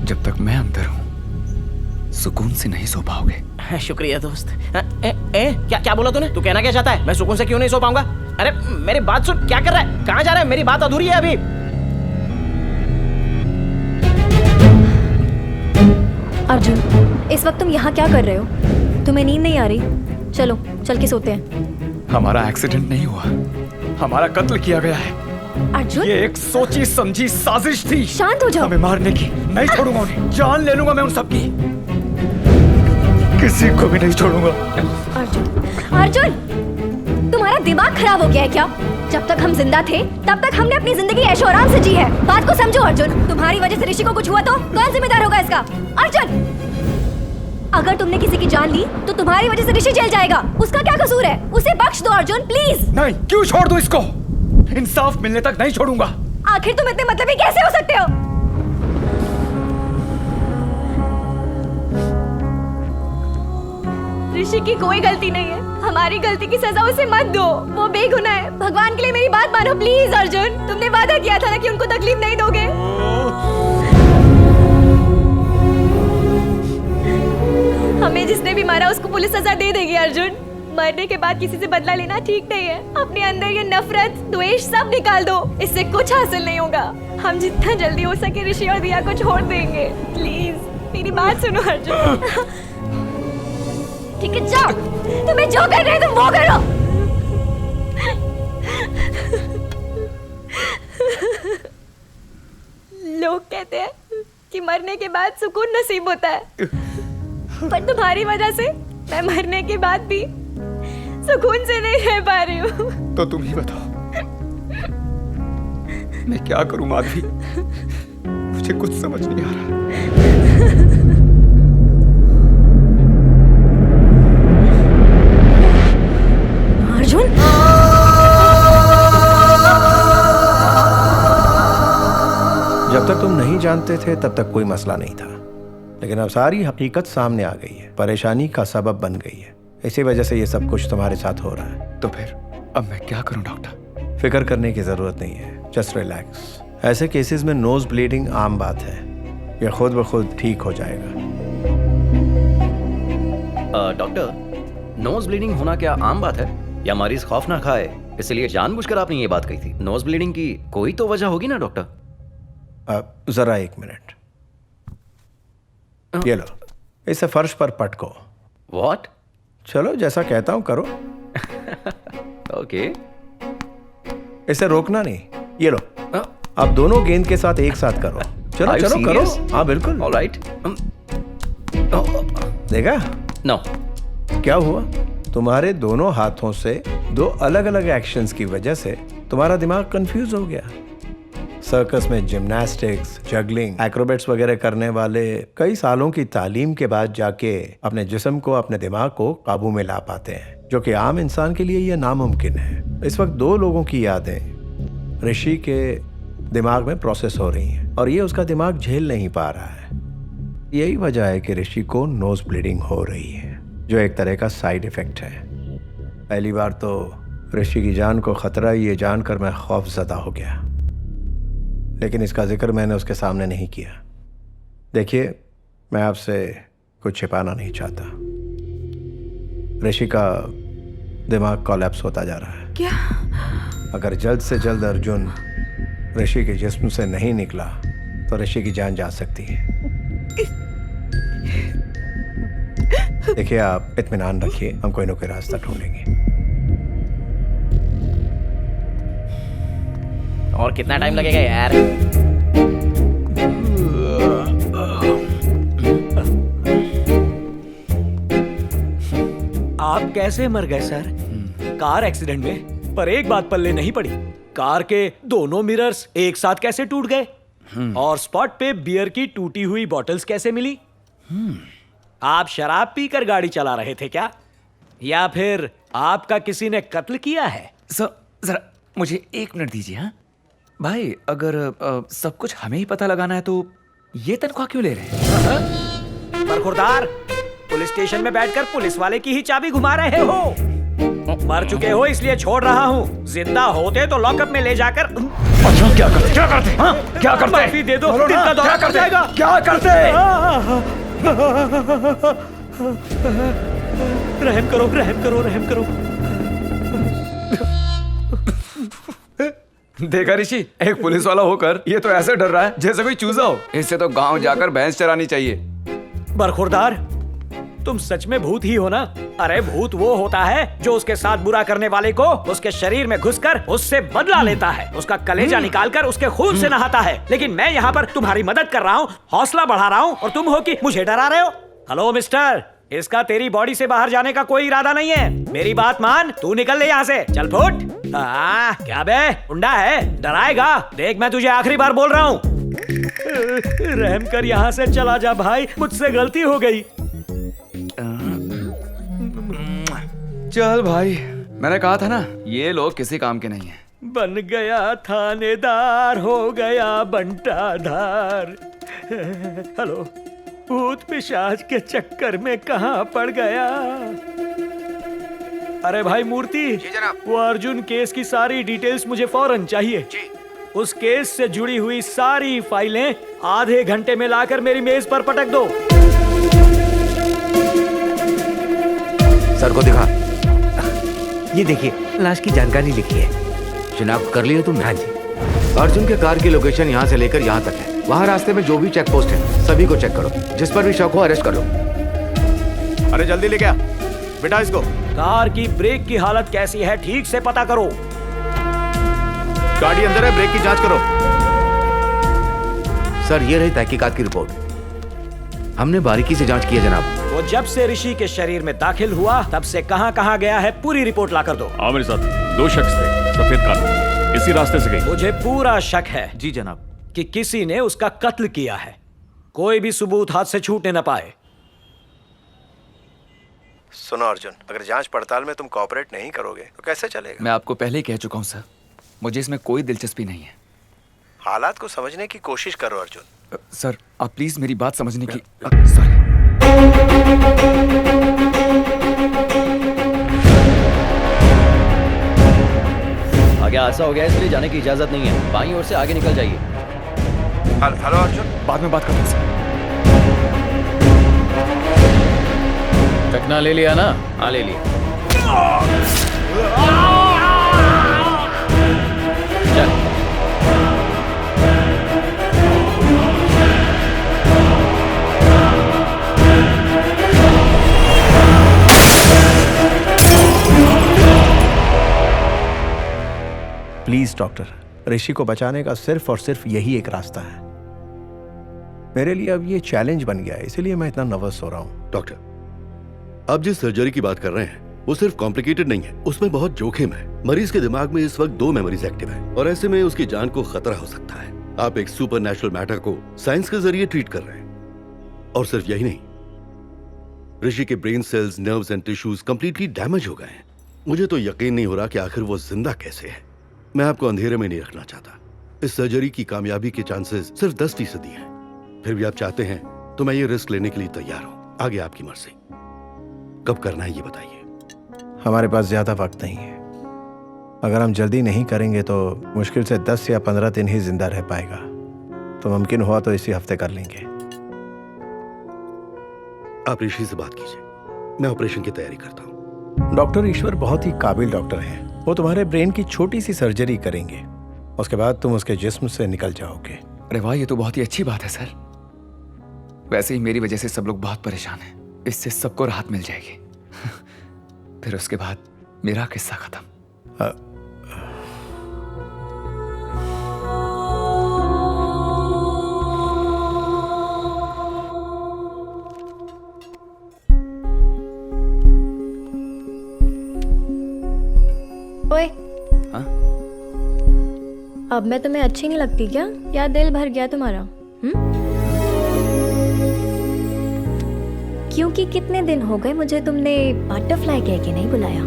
जब तक मैं अंदर हूं सुकून से नहीं सो पाओगे। शुक्रिया दोस्त। क्या बोला तूने? तू कहना क्या चाहता है? मैं सुकून से क्यों नहीं सो पाऊंगा? अरे मेरी बात सुन, क्या कर रहा है, कहाँ जा रहा है? मेरी बात अधूरी है अभी। अर्जुन, इस वक्त तुम यहाँ क्या कर रहे हो? तुम्हें नींद नहीं आ रही? चलो चल के सोते हैं। हमारा एक्सीडेंट नहीं हुआ, हमारा कत्ल किया गया है। अर्जुन, ये एक सोची समझी साजिश थी। शांत हो जाओ। हमें मारने की। नहीं छोड़ूंगा उन्हें, जान ले लूंगा मैं उन सबकी, किसी को भी नहीं छोड़ूंगा। अर्जुन, तुम्हारा दिमाग खराब हो गया है क्या? जब तक हम जिंदा थे तब तक हमने अपनी जिंदगी ऐशो आराम से जी है। बात को समझो अर्जुन, तुम्हारी वजह से ऋषि को कुछ हुआ तो कौन जिम्मेदार होगा इसका? अर्जुन, अगर तुमने किसी की जान ली तो तुम्हारी वजह से ऋषि जेल जाएगा। उसका क्या कसूर है? उसे बख्श दो अर्जुन, प्लीज। नहीं, क्यों छोड़ दूं इसको? इंसाफ मिलने तक नहीं छोड़ूंगा। आखिर तुम इतने मतलबी कैसे हो सकते हो? ऋषि की कोई गलती नहीं है, हमारी गलती की सजा उसे मत दो, वो बेगुनाह है। भगवान के लिए मेरी बात मानो प्लीज अर्जुन। तुमने वादा किया था ना कि उनको तकलीफ नहीं दोगे। हमें जिसने भी मारा उसको पुलिस सजा दे देगी अर्जुन। मरने के बाद किसी से बदला लेना ठीक नहीं है। अपने अंदर ये नफरत, द्वेष सब निकाल दो, इससे कुछ हासिल नहीं होगा। हम जितना जल्दी हो सके ऋषि और दिया को छोड़ देंगे। प्लीज मेरी बात सुनो अर्जुन। ठीक है, जाओ, तुम्हें जो कर रहे तुम वो करो। लोग कहते हैं कि मरने के बाद सुकून नसीब होता है, पर तुम्हारी वजह से मैं मरने के बाद भी सुकून से नहीं रह पा रही हूँ। तो तुम ही बताओ, मैं क्या करूं माधवी? मुझे कुछ समझ नहीं आ रहा। अर्जुन, जब तक तुम नहीं जानते थे तब तक कोई मसला नहीं था, लेकिन अब सारी हकीकत सामने आ गई है, परेशानी का सबब बन गई है। इसी वजह से ये सब कुछ तुम्हारे साथ हो रहा है। तो फिर अब मैं क्या करूं डॉक्टर? फिक्र करने की जरूरत नहीं है, जस्ट रिलैक्स। ऐसे केसेस में नोज ब्लीडिंग आम बात है, ये खुद ब खुद ठीक हो जाएगा। डॉक्टर, नोज ब्लीडिंग होना क्या आम बात है या मरीज खौफ ना खाए इसलिए जानबूझकर आपने ये बात कही थी? नोज ब्लीडिंग की कोई तो वजह होगी ना डॉक्टर? जरा एक मिनट, ये लो, इसे फर्श पर पटको। व्हाट? चलो जैसा कहता हूं करो। ओके। इसे रोकना नहीं, ये लो, आप दोनों गेंद के साथ एक साथ करो। चलो चलो करो। हाँ बिल्कुल। ऑलराइट। देखा? नो। क्या हुआ? तुम्हारे दोनों हाथों से दो अलग अलग एक्शंस की वजह से तुम्हारा दिमाग कंफ्यूज हो गया। सर्कस में जिम्नास्टिक्स, जगलिंग, एक्रोबेट्स वगैरह करने वाले कई सालों की तालीम के बाद जाके अपने जिस्म को, अपने दिमाग को काबू में ला पाते हैं, जो कि आम इंसान के लिए यह नामुमकिन है। इस वक्त दो लोगों की यादें ऋषि के दिमाग में प्रोसेस हो रही हैं और ये उसका दिमाग झेल नहीं पा रहा है। यही वजह है कि ऋषि को नोज ब्लीडिंग हो रही है, जो एक तरह का साइड इफेक्ट है। पहली बार तो ऋषि की जान को खतरा ये जानकर मैं खौफजदा हो गया, लेकिन इसका जिक्र मैंने उसके सामने नहीं किया। देखिए, मैं आपसे कुछ छिपाना नहीं चाहता, ऋषि का दिमाग कोलैप्स होता जा रहा है। क्या? अगर जल्द से जल्द अर्जुन ऋषि के जिस्म से नहीं निकला तो ऋषि की जान जा सकती है। देखिए, आप इत्मीनान रखिए, हम कोई ना कोई रास्ता ढूंढेंगे। और कितना टाइम लगेगा यार? आप कैसे मर गए सर? कार एक्सीडेंट में। पर एक बात पल्ले नहीं पड़ी, कार के दोनों मिरर्स एक साथ कैसे टूट गए? और स्पॉट पे बियर की टूटी हुई बॉटल्स कैसे मिली? आप शराब पीकर गाड़ी चला रहे थे क्या? या फिर आपका किसी ने कत्ल किया है? सर जरा मुझे 1 मिनट दीजिए। हाँ भाई, अगर सब कुछ हमें ही पता लगाना है तो ये तनख्वाह क्यों ले रहे हैं? बरखुरदार, पुलिस स्टेशन में बैठकर पुलिस वाले की ही चाबी घुमा रहे हो। मर चुके हो इसलिए छोड़ रहा हूँ, जिंदा होते तो लॉकअप में ले जाकर। अच्छा, क्या करते? क्या करते? हाँ, क्या करते? माफी दे दो, दिल का दौरा कर जाएगा। क्या करते? रहम करो, रहम करो, रहम करो। देखा ऋषि, एक पुलिस वाला होकर ये तो ऐसे डर रहा है जैसे कोई चूजा हो। इससे तो गांव जाकर भैंस चरानी चाहिए। बरखुरदार, तुम सच में भूत ही हो ना? अरे भूत वो होता है जो उसके साथ बुरा करने वाले को उसके शरीर में घुसकर उससे बदला लेता है, उसका कलेजा निकालकर उसके खून से नहाता है। लेकिन मैं यहाँ पर तुम्हारी मदद कर रहा हूँ, हौसला बढ़ा रहा हूँ, और तुम हो कि मुझे डरा रहे हो। हेलो मिस्टर, इसका तेरी बॉडी से बाहर जाने का कोई इरादा नहीं है। मेरी बात मान, तू निकल ले यहाँ से, चल फुट। क्या बे, उंडा है, डराएगा? देख, मैं तुझे आखिरी बार बोल रहा हूँ, रहम कर, यहाँ से चला जा भाई, मुझसे गलती हो गई। चल भाई, मैंने कहा था ना, ये लोग किसी काम के नहीं हैं। बन गया थानेदार, हो गया बंटाधार। हेलो, भूत पिशाच के चक्कर में कहाँ पड़ गया? अरे भाई मूर्ति, वो अर्जुन केस की सारी डिटेल्स मुझे फौरन चाहिए। उस केस से जुड़ी हुई सारी फाइलें आधे घंटे में लाकर मेरी मेज पर पटक दो। सर को दिखा। ये देखिए, लाश की जानकारी लिखी है। जनाब, कर लिया तुमने? हाँ जी। अर्जुन के कार की लोकेशन यहाँ से लेकर यहाँ तक है। वहाँ रास्ते में जो भी चेक पोस्ट है सभी को चेक करो, जिस पर भी शक हो अरेस्ट कर लो। अरे जल्दी लेके आ, बिठा इसको। कार की ब्रेक की हालत कैसी है ठीक से पता करो। गाड़ी अंदर है, ब्रेक की जांच करो। सर, ये रही तहकीकात की रिपोर्ट, हमने बारीकी से जांच की है जनाब। वो जब से ऋषि के शरीर में दाखिल हुआ तब से कहां कहां गया है, पूरी रिपोर्ट ला कर दो। हाँ, मेरे साथ 2 शख्स थे, सफेद कार इसी रास्ते से गई। मुझे पूरा शक है जी जनाब कि किसी ने उसका कत्ल किया है। कोई भी सबूत हाथ से छूटने न पाए। सुनो अर्जुन, अगर जांच पड़ताल में तुम कोऑपरेट नहीं करोगे तो कैसे चलेगा? मैं आपको पहले ही कह चुका हूँ सर, मुझे इसमें कोई दिलचस्पी नहीं है। हालात को समझने की कोशिश करो अर्जुन। सर, आप प्लीज मेरी बात समझने की। सॉरी। आगे हादसा हो गया इसलिए जाने की इजाजत नहीं है, बाईं ओर से आगे निकल जाइए। हेलो अर्जुन, बाद में बात करते हैं सर। टकना ले लिया ना? हाँ, ले लिया। चल। प्लीज डॉक्टर, ऋषि को बचाने का सिर्फ और सिर्फ यही एक रास्ता है। मेरे लिए अब ये चैलेंज बन गया है, इसीलिए मैं इतना नर्वस हो रहा हूँ। डॉक्टर, आप जिस सर्जरी की बात कर रहे हैं वो सिर्फ कॉम्प्लिकेटेड नहीं है, उसमें बहुत जोखिम है। मरीज के दिमाग में इस वक्त 2 मेमोरीज एक्टिव है और ऐसे में उसकी जान को खतरा हो सकता है। आप एक सुपर नेचुरल मैटर को साइंस के जरिए ट्रीट कर रहे हैं। और सिर्फ यही नहीं, ऋषि के brain cells, nerves and tissues completely damage हो गए हैं। मुझे तो यकीन नहीं हो रहा कि आखिर वो जिंदा कैसे है। मैं आपको अंधेरे में नहीं रखना चाहता। इस सर्जरी की कामयाबी के चांसेस सिर्फ 10% हैं। फिर भी आप चाहते हैं तो मैं ये रिस्क लेने के लिए तैयार हूं। आगे आपकी मर्जी। कब करना है ये बताइए। हमारे पास ज्यादा वक्त नहीं है। अगर हम जल्दी नहीं करेंगे तो मुश्किल से 10 या 15 दिन ही जिंदा रह पाएगा। तो मुमकिन हुआ तो इसी हफ्ते कर लेंगे। आप ऋषि से बात कीजिए, मैं ऑपरेशन की तैयारी करता हूं। डॉक्टर ईश्वर बहुत ही काबिल डॉक्टर हैं। वो तुम्हारे ब्रेन की छोटी सी सर्जरी करेंगे, उसके बाद तुम उसके जिस्म से निकल जाओगे। अरे वाह, ये तो बहुत ही अच्छी बात है सर। वैसे ही मेरी वजह से सब लोग बहुत परेशान हैं। इससे सबको राहत मिल जाएगी। फिर उसके बाद मेरा किस्सा खत्म। ओए, हाँ? अब मैं तुम्हें अच्छी नहीं लगती क्या? या दिल भर गया तुम्हारा? क्योंकि कितने दिन हो गए मुझे तुमने बटरफ्लाई कह के नहीं बुलाया।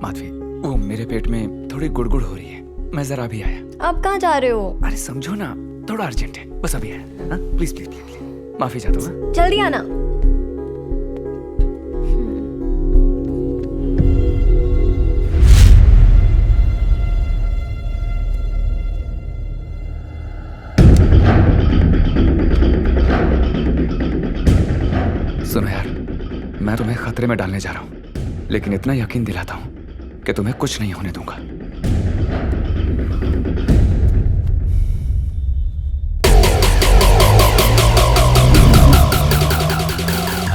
माधवी, वो मेरे पेट में थोड़ी गुड़गुड़ हो रही है, मैं जरा अभी आया। अब कहाँ जा रहे हो? अरे समझो ना, थोड़ा अर्जेंट है, बस अभी आया। हाँ प्लीज प्लीज प्लीज, माफी चाहता हूँ। जल्दी आना। सुनो यार, मैं तुम्हें खतरे में डालने जा रहा हूं, लेकिन इतना यकीन दिलाता हूं कि तुम्हें कुछ नहीं होने दूंगा।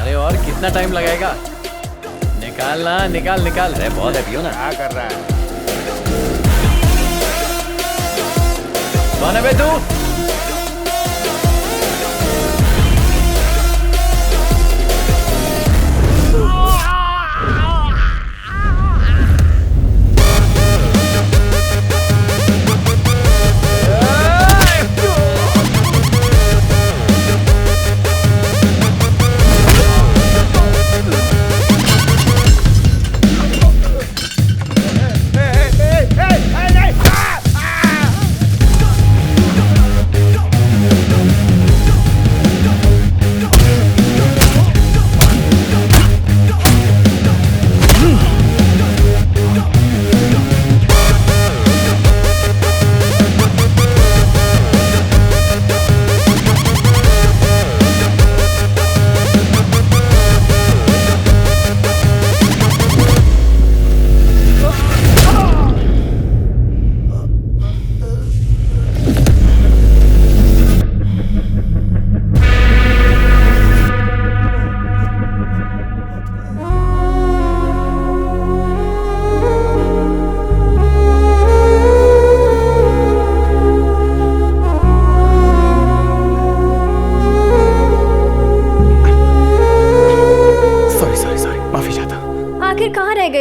अरे और कितना टाइम लगेगा? निकाल ना, निकाल निकाल। अरे बहुत है, पियो ना। क्या कर रहा है? कौन है बे तू?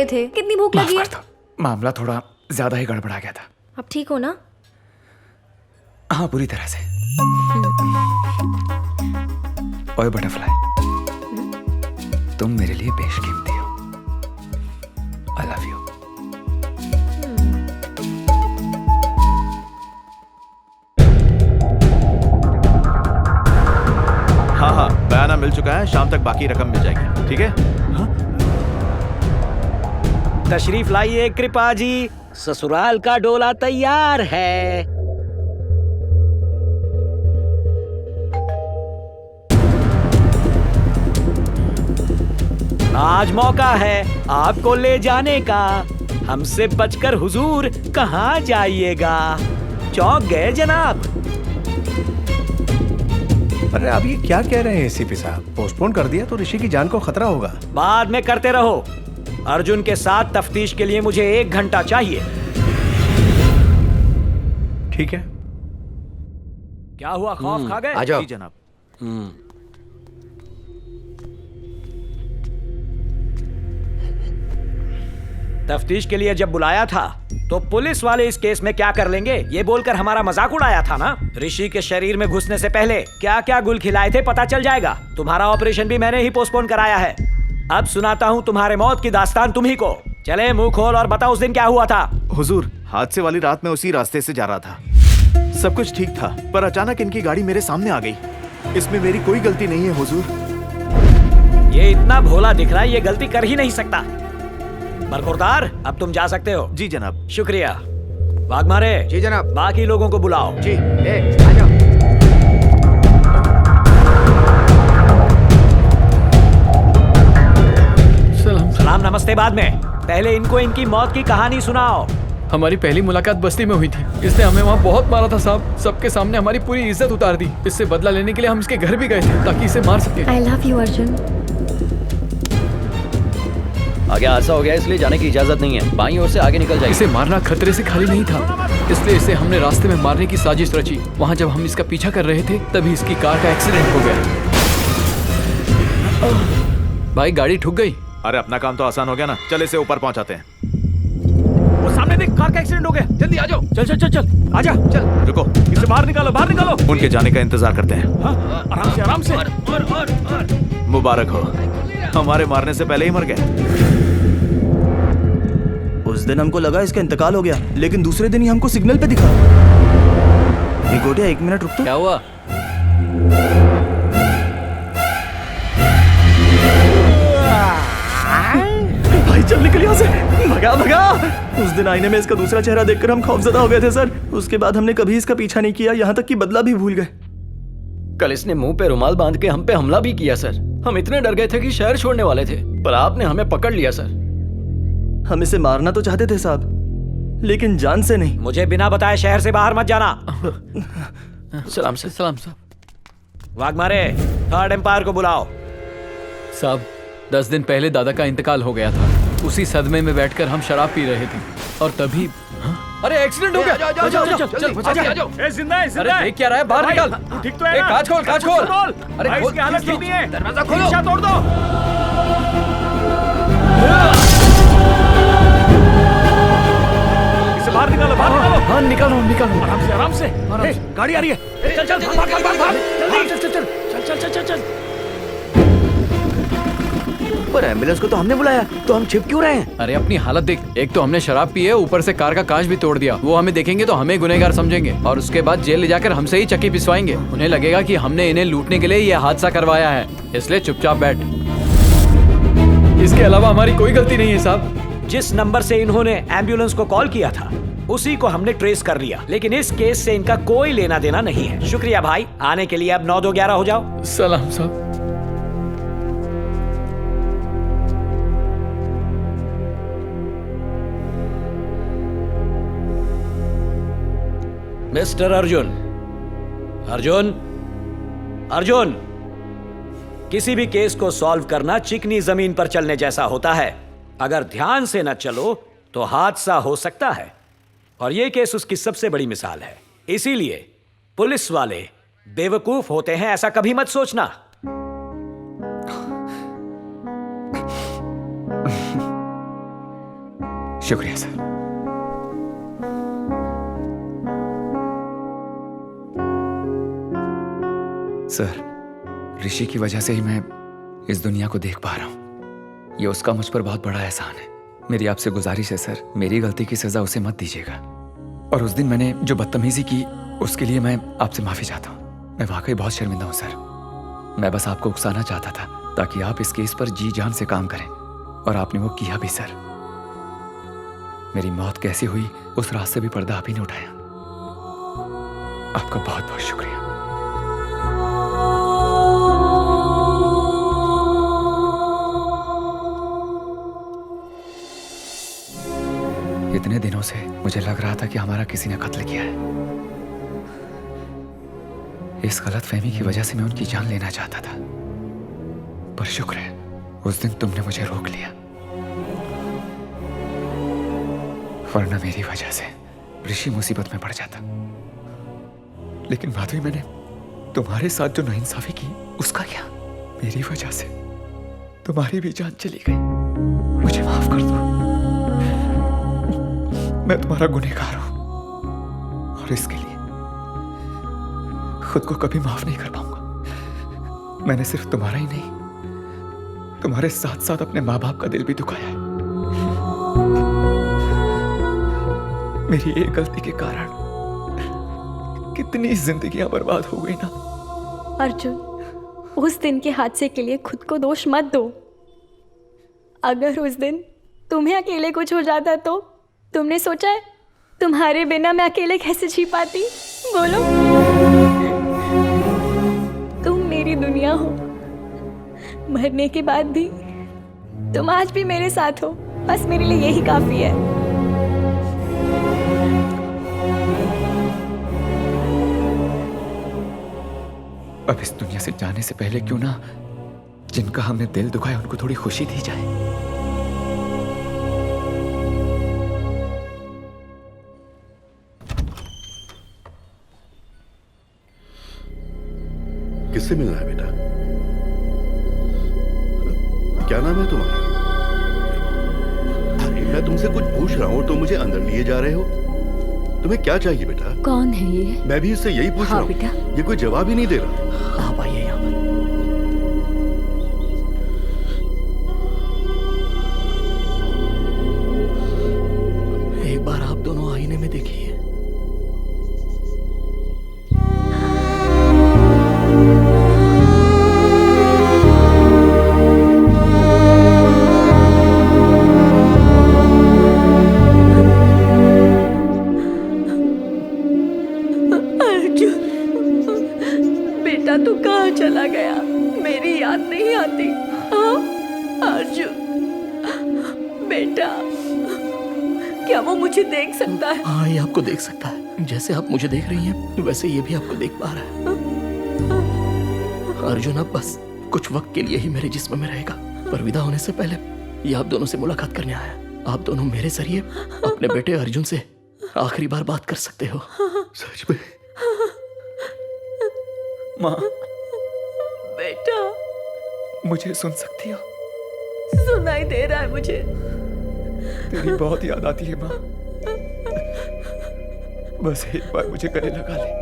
थे। कितनी भूख लगी है? मामला थोड़ा ज्यादा ही गड़बड़ा गया था। अब ठीक हो ना? हाँ, पूरी तरह से। ओए बटरफ्लाई, तुम मेरे लिए बेशकीमती हो। I love you. हाँ हाँ, बयाना मिल चुका है, शाम तक बाकी रकम मिल जाएगी। ठीक है? हाँ? तशरीफ लाइए कृपा जी, ससुराल का डोला तैयार है। आज मौका है आपको ले जाने का, हमसे बचकर हुजूर कहाँ जाइएगा। चौंक गए जनाब? अरे आप ये क्या कह रहे हैं एसीपी साहब? पोस्टपोन कर दिया तो ऋषि की जान को खतरा होगा। बाद में करते रहो। अर्जुन के साथ तफ्तीश के लिए मुझे 1 घंटा चाहिए। ठीक है। क्या हुआ, खौफ खा गए? आ जाओ। जी जनाब। तफ्तीश के लिए जब बुलाया था तो पुलिस वाले इस केस में क्या कर लेंगे ये बोलकर हमारा मजाक उड़ाया था ना। ऋषि के शरीर में घुसने से पहले क्या क्या गुल खिलाए थे पता चल जाएगा। तुम्हारा ऑपरेशन भी मैंने ही पोस्टपोन कराया है। अब सुनाता हूँ तुम्हारे मौत की दास्तान तुम्ही को। चले मुंह खोल और बताओ उस दिन क्या हुआ था। हुजूर, हादसे वाली रात में उसी रास्ते से जा रहा था, सब कुछ ठीक था, पर अचानक इनकी गाड़ी मेरे सामने आ गई। इसमें मेरी कोई गलती नहीं है हुजूर। ये इतना भोला दिख रहा है, ये गलती कर ही नहीं सकता। बरखुरदार, अब तुम जा सकते हो। जी जनाब। शुक्रिया। वाघमारे। जी जनाब। बाकी लोगों को बुलाओ। जी। आ जाओ। रास्ते बाद में, पहले इनको इनकी मौत की कहानी सुनाओ। हमारी पहली मुलाकात बस्ती में हुई थी। इसने हमें वहाँ बहुत मारा था साहब, सबके सामने हमारी पूरी इज्जत उतार दी। इससे बदला लेने के लिए हम इसके घर भी गए थे ताकि इसे मार सके। I love you, Arjun. आगे हादसा हो गया इसलिए जाने की इजाजत नहीं है, बाईं ओर से आगे निकल जाइए। इसे मारना खतरे से खाली नहीं था, इसलिए इसे हमने रास्ते में मारने की साजिश रची। वहाँ जब हम इसका पीछा कर रहे थे तभी इसकी कार का एक्सीडेंट हो गया। भाई गाड़ी ठुक गई। अरे अपना काम तो आसान हो गया ना, चल इसे ऊपर पहुंचाते हैं। वो सामने देख, कार का एक्सीडेंट हो गया, जल्दी आ जाओ। चल चल चल चल, आजा, चल। रुको, इसे बाहर निकालो, बाहर निकालो। उनके जाने का इंतजार करते हैं। हाँ, आराम से आराम से। मुबारक हो, हमारे मारने से पहले ही मर गए। उस दिन हमको लगा इसका इंतकाल हो गया, लेकिन दूसरे दिन ही हमको सिग्नल पे दिखा। गोटिया 1 मिनट रुक तो। क्या हुआ? भाई चल निकल यहाँ से, भगा भगा। उस दिन आईने में इसका दूसरा चेहरा देखकर हम खौफजदा हो गए थे सर। उसके बाद हमने कभी इसका पीछा नहीं किया, यहाँ तक कि बदला भी भूल गए। कल इसने मुंह पे रुमाल बांध के हम पे हमला भी किया सर। हम इतने डर गए थे कि शहर छोड़ने वाले थे, पर आपने हमें पकड़ लिया सर। हम इसे मारना तो चाहते थे साहब, लेकिन जान से नहीं। मुझे बिना बताए शहर से बाहर मत जाना। सलाम सर। सलाम साहब। वाघमारे, थर्ड एम्पायर को बुलाओ। साहब 10 दिन पहले दादा का इंतकाल हो गया था। उसी सदमे में बैठकर हम शराब पी रहे थे और तभी अरे एक्सीडेंट हो गया। चल जिंदा है, अरे देख क्या रहा है, बाहर निकाल। तू ठीक तो है ना? कांच खोल, कांच खोल। अरे खोल, इसकी हालत ठीक नहीं है, दरवाजा खोलो। शीशा तोड़ दो। इसे बाहर निकालो, बाहर निकालो। हाँ निकालो निकालो, आराम से। गाड़ी आ रही है। चल चल, भाग भाग भाग भाग। चल चल चल चल चल चल चल। पर एम्बुलेंस को तो हमने बुलाया, तो हम छिप क्यों रहे हैं? अरे अपनी हालत देख, एक तो हमने शराब पी है, ऊपर से कार का कांच भी तोड़ दिया। वो हमें देखेंगे तो हमें गुनहगार समझेंगे और उसके बाद जेल ले जाकर हमसे ही चक्की पिसवाएंगे। उन्हें लगेगा कि हमने इन्हें लूटने के लिए यह हादसा करवाया है, इसलिए चुपचाप बैठ। इसके अलावा हमारी कोई गलती नहीं है साहब। जिस नंबर से इन्होंने एम्बुलेंस को कॉल किया था उसी को हमने ट्रेस कर लिया, लेकिन इस केस से इनका कोई लेना देना नहीं है। शुक्रिया भाई, आने के लिए। अब 9-2-11 हो जाओ। सलाम साहब। मिस्टर अर्जुन, अर्जुन, अर्जुन, किसी भी केस को सॉल्व करना चिकनी जमीन पर चलने जैसा होता है। अगर ध्यान से न चलो तो हादसा हो सकता है, और यह केस उसकी सबसे बड़ी मिसाल है। इसीलिए पुलिस वाले बेवकूफ होते हैं, ऐसा कभी मत सोचना। शुक्रिया सर। सर, ऋषि की वजह से ही मैं इस दुनिया को देख पा रहा हूं। ये उसका मुझ पर बहुत बड़ा एहसान है। मेरी आपसे गुजारिश है सर, मेरी गलती की सजा उसे मत दीजिएगा। और उस दिन मैंने जो बदतमीजी की उसके लिए मैं आपसे माफी चाहता हूँ। मैं वाकई बहुत शर्मिंदा हूँ सर। मैं बस आपको उकसाना चाहता था ताकि आप इस केस पर जी जान से काम करें, और आपने वो किया भी सर। मेरी मौत कैसी हुई उस रात से भी पर्दा आप ही ने उठाया। आपका बहुत बहुत शुक्रिया। इतने दिनों से मुझे लग रहा था कि हमारा किसी ने कत्ल किया है। इस गलतफहमी की वजह से मैं उनकी जान लेना चाहता था, पर शुक्र है उस दिन तुमने मुझे रोक लिया, वरना मेरी वजह से ऋषि मुसीबत में पड़ जाता। लेकिन माधवी, मैंने तुम्हारे साथ जो नाइंसाफी की उसका क्या? मेरी वजह से तुम्हारी भी जान चली गई। मुझे माफ कर दो, मैं तुम्हारा गुनहगार हूं, और इसके लिए खुद को कभी माफ नहीं कर पाऊंगा। मैंने सिर्फ तुम्हारा ही नहीं, तुम्हारे साथ साथ अपने माँ बाप का दिल भी दुखाया है। मेरी एक गलती के कारण कितनी जिंदगियां बर्बाद हो गई ना। अर्जुन, उस दिन के हादसे के लिए खुद को दोष मत दो। अगर उस दिन तुम्हें अकेले कुछ हो जाता तो तुमने सोचा है तुम्हारे बिना मैं अकेले कैसे जी पाती? बोलो। तुम मेरी दुनिया हो। मरने के बाद भी तुम आज भी मेरे साथ हो, बस मेरे लिए यही काफी है। अब इस दुनिया से जाने से पहले क्यों ना जिनका हमने दिल दुखाया उनको थोड़ी खुशी दी जाए। किससे मिलना है बेटा? क्या नाम है तुम्हारा? अरे मैं तुमसे कुछ पूछ रहा हूँ तो मुझे अंदर लिए जा रहे हो। तुम्हें क्या चाहिए बेटा? कौन है ये? मैं भी इससे यही पूछ रहा हूँ। बेटा, ये कोई जवाब ही नहीं दे रहा। आप आइए यहाँ पर। एक बार आप दोनों आईने में देखिए। देख सकता है? हाँ, ये आपको देख सकता है। जैसे आप मुझे देख रही हैं वैसे ये भी आपको देख पा रहा है। अर्जुन अब बस कुछ वक्त के लिए ही मेरे जिस्म में रहेगा, पर विदा होने से पहले ये आप दोनों से मुलाकात करने आया। आप दोनों मेरे जरिए अपने बेटे अर्जुन से आखिरी बार बात कर सकते हो। सच में? माँ, बेटा मुझे सुन सकती हो? सुनाई दे रहा है मुझे। तेरी बहुत याद आती है माँ। बस एक बार मुझे गले लगा ले।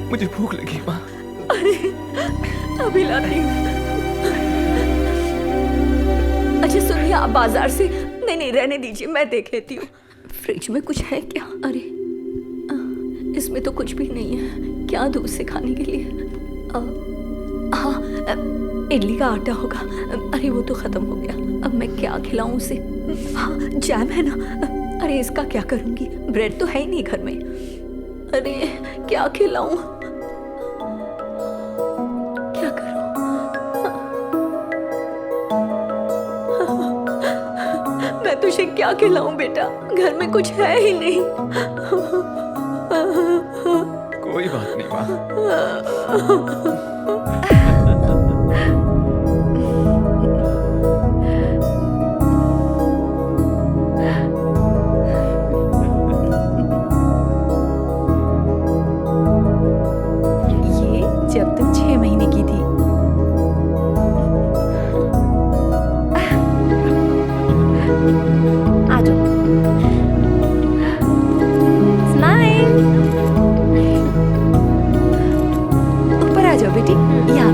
मुझे भूख लगी माँ। अरे अभी लाती हूँ। अच्छा सुनिए, आप बाजार से नहीं रहने दीजिए, मैं देख लेती हूँ। फ्रिज में कुछ है क्या? अरे इसमें तो कुछ भी नहीं है। क्या दूध से खाने के लिए? हाँ, इडली का आटा होगा। अरे वो तो खत्म हो गया। अब मैं क्या खिलाऊं उसे? हाँ, जैम है ना। अरे इसका क्या करूंगी? ब्रेड तो है ही नहीं घर में। अरे क्या खिलाऊं? क्या करूं? मैं तुझे क्या खिलाऊं बेटा? घर में कुछ है ही नहीं। कोई बात नहीं माँ। जब तुम 6 महीने की थी। आ जाओ। स्माइल। ऊपर आ जाओ बेटी। यहाँ।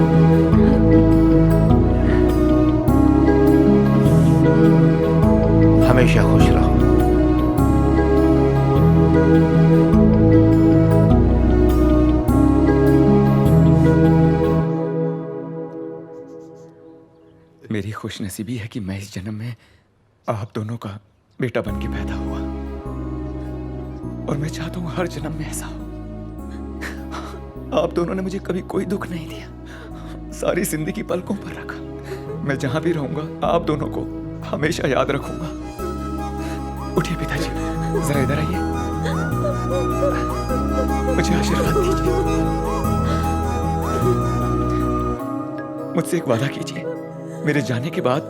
हमेशा खुश रहो। मेरी खुशनसीबी है कि मैं इस जन्म में आप दोनों का बेटा बन के पैदा हुआ, और मैं चाहता हूं हर जन्म में ऐसा हो। आप दोनों ने मुझे कभी कोई दुख नहीं दिया, सारी जिंदगी पलकों पर रखा। मैं जहां भी रहूंगा आप दोनों को हमेशा याद रखूंगा। उठिए पिताजी, जरा इधर आइए, मुझे आशीर्वाद दीजिए। मुझसे एक वादा कीजिए, मेरे जाने के बाद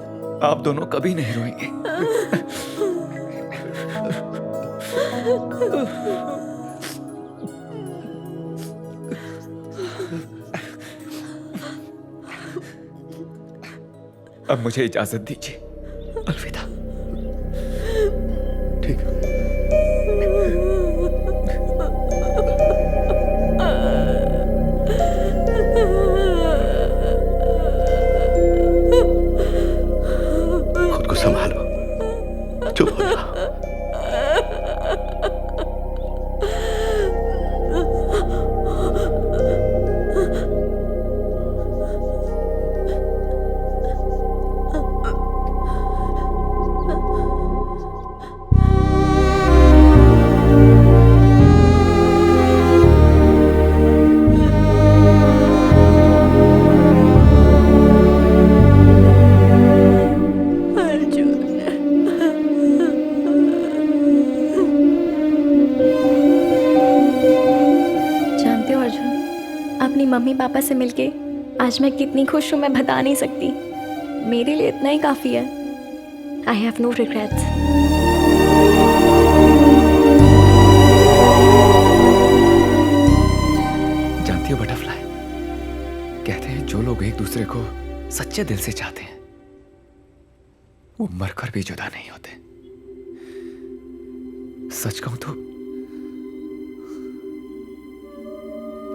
आप दोनों कभी नहीं रोएंगे। अब मुझे इजाजत दीजिए। अलविदा। पापा से मिलके आज मैं कितनी खुश हूँ मैं बता नहीं सकती। मेरे लिए इतना ही काफ़ी है। I have no regrets. जानती हो बटरफ्लाई, कहते हैं जो लोग एक दूसरे को सच्चे दिल से चाहते हैं वो मरकर भी जुदा नहीं होते। सच कहूं तो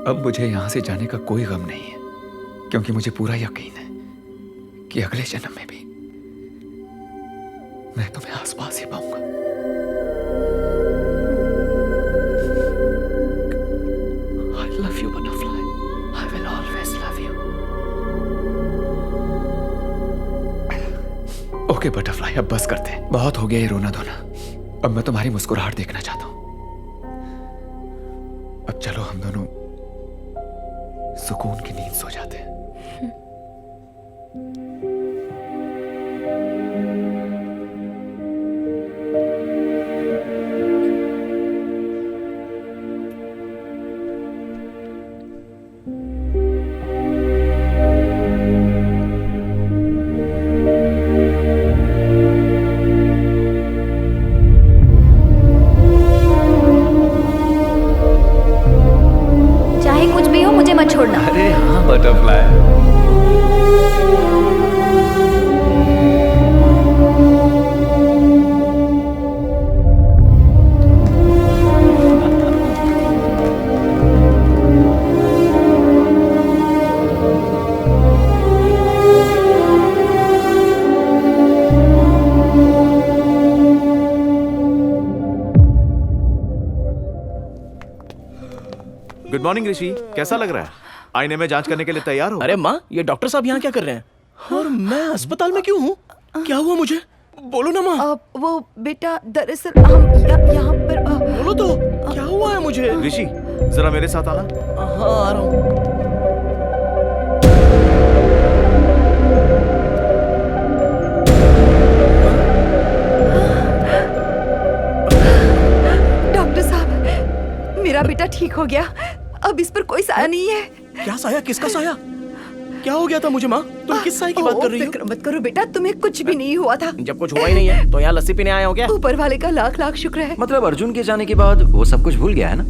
अब मुझे यहां से जाने का कोई गम नहीं है, क्योंकि मुझे पूरा यकीन है कि अगले जन्म में भी मैं तुम्हें आसपास ही पाऊंगा। I love you, butterfly. I will always love you. Okay butterfly, अब बस करते हैं। बहुत हो गया ये रोना धोना। अब मैं तुम्हारी मुस्कुराहट देखना चाहता हूं। अब चलो हम दोनों सुकून की नींद सो जाते हैं। चाहे कुछ भी हो मुझे मत छोड़ना। अरे हाँ बटरफ्लाई। गुड मॉर्निंग ऋषि, कैसा लग रहा है? आईने में जांच करने के लिए तैयार हो? अरे माँ, ये डॉक्टर साहब यहाँ क्या कर रहे हैं? और मैं अस्पताल में क्यों हूँ? क्या हुआ मुझे? बोलो ना माँ। वो बेटा दरअसल हम यहाँ पर बोलो तो, क्या हुआ है मुझे? ऋषि, जरा मेरे साथ आना। हाँ, आ रहा हूँ। डॉक्टर साहब, मेरा बेटा ठीक हो गया। अब इस पर कोई साया नहीं है। क्या साया? किसका साया? क्या हो गया था मुझे माँ? तुम किस साए की बात कर रही हो? फिक्र मत करो बेटा, तुम्हें कुछ भी नहीं हुआ था। जब कुछ हुआ ही नहीं है तो यहाँ लस्सी पीने आए हो क्या? ऊपर वाले का लाख लाख शुक्र है। मतलब अर्जुन के जाने के बाद वो सब कुछ भूल गया है ना?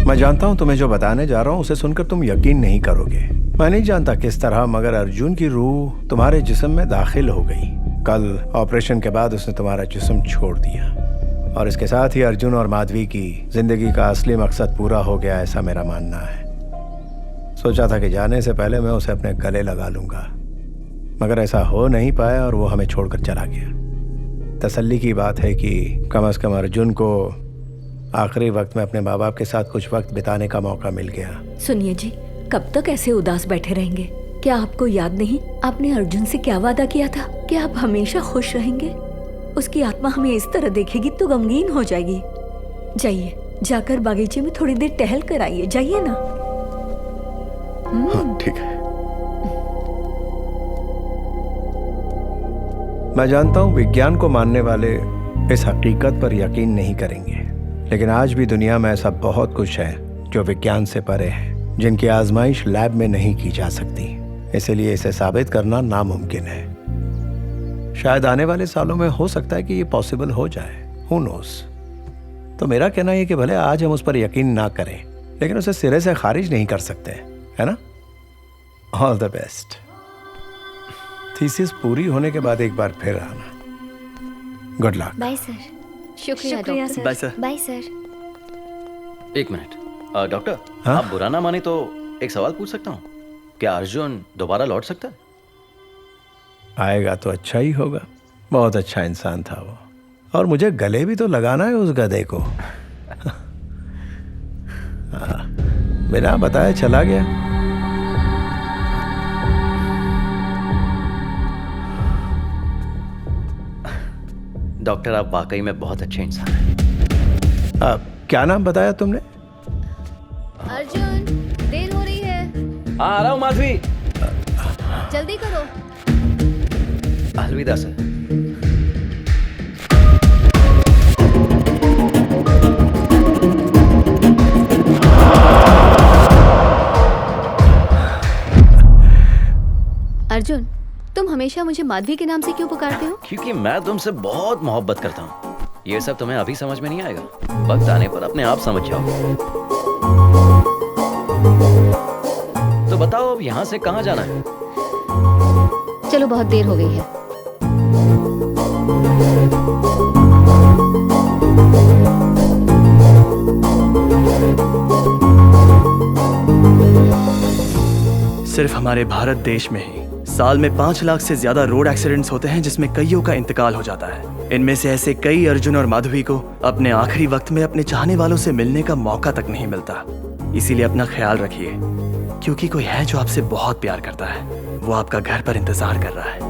मैं जानता हूं तुम्हें जो बताने जा रहा हूं उसे सुनकर तुम यकीन नहीं करोगे। मैं नहीं जानता किस तरह, मगर अर्जुन की रूह तुम्हारे जिस्म में दाखिल हो गई। कल ऑपरेशन के बाद उसने तुम्हारा जिस्म छोड़ दिया और इसके साथ ही अर्जुन और माधवी की जिंदगी का असली मकसद पूरा हो गया, ऐसा मेरा मानना है। सोचा था कि जाने से पहले मैं उसे अपने गले लगा लूंगा, मगर ऐसा हो नहीं पाया और वो हमें छोड़कर चला गया। तसल्ली की बात है कि कम से कम अर्जुन को आखिरी वक्त में अपने माँ बाप के साथ कुछ वक्त बिताने का मौका मिल गया। सुनिए जी, कब तक ऐसे उदास बैठे रहेंगे? क्या आपको याद नहीं आपने अर्जुन से क्या वादा किया था कि आप हमेशा खुश रहेंगे? उसकी आत्मा हमें इस तरह देखेगी तो गमगीन हो जाएगी। जाइए, जाकर बागीचे में थोड़ी देर टहल कर आइए। जाइए ना। हाँ, ठीक है। मैं जानता हूं विज्ञान को मानने वाले इस हकीकत पर यकीन नहीं करेंगे, लेकिन आज भी दुनिया में ऐसा बहुत कुछ है जो विज्ञान से परे है, जिनकी आजमाइश लैब में नहीं की जा सकती। इसलिए इसे साबित करना नामुमकिन है। शायद आने वाले सालों में हो सकता है कि ये पॉसिबल हो जाए। Who knows? तो मेरा कहना है कि भले आज हम उस पर यकीन ना करें, लेकिन उसे सिरे से खारिज नहीं कर सकते, है ना? All the best. थीसिस पूरी होने के बाद एक बार फिर आना। Good luck. Bye sir. शुक्रिया शुक्रिया doctor. Bye sir. Bye sir. एक मिनट डॉक्टर, हाँ? आप बुरा ना माने तो एक सवाल पूछ सकता हूँ? क्या अर्जुन दोबारा लौट सकता है? आएगा तो अच्छा ही होगा। बहुत अच्छा इंसान था वो, और मुझे गले भी तो लगाना है उस गधे को। बिना बताए चला गया। डॉक्टर, आप वाकई में बहुत अच्छे इंसान हैं। क्या नाम बताया तुमने? अर्जुन, देर हो रही है। हाँ, आ रहा हूँ माधवी। जल्दी करो। अलविदा सर। अर्जुन, तुम हमेशा मुझे माधवी के नाम से क्यों पुकारते हो? क्योंकि मैं तुमसे बहुत मोहब्बत करता हूँ। ये सब तुम्हें अभी समझ में नहीं आएगा, वक्त आने पर अपने आप समझ जाओगे। तो बताओ अब यहाँ से कहाँ जाना है? चलो, बहुत देर हो गई है। सिर्फ हमारे भारत देश में ही साल में 5 लाख से ज्यादा रोड एक्सीडेंट्स होते हैं जिसमें कईयों का इंतकाल हो जाता है। इनमें से ऐसे कई अर्जुन और माधवी को अपने आखिरी वक्त में अपने चाहने वालों से मिलने का मौका तक नहीं मिलता। इसीलिए अपना ख्याल रखिए, क्योंकि कोई है जो आपसे बहुत प्यार करता है। वो आपका घर पर इंतजार कर रहा है।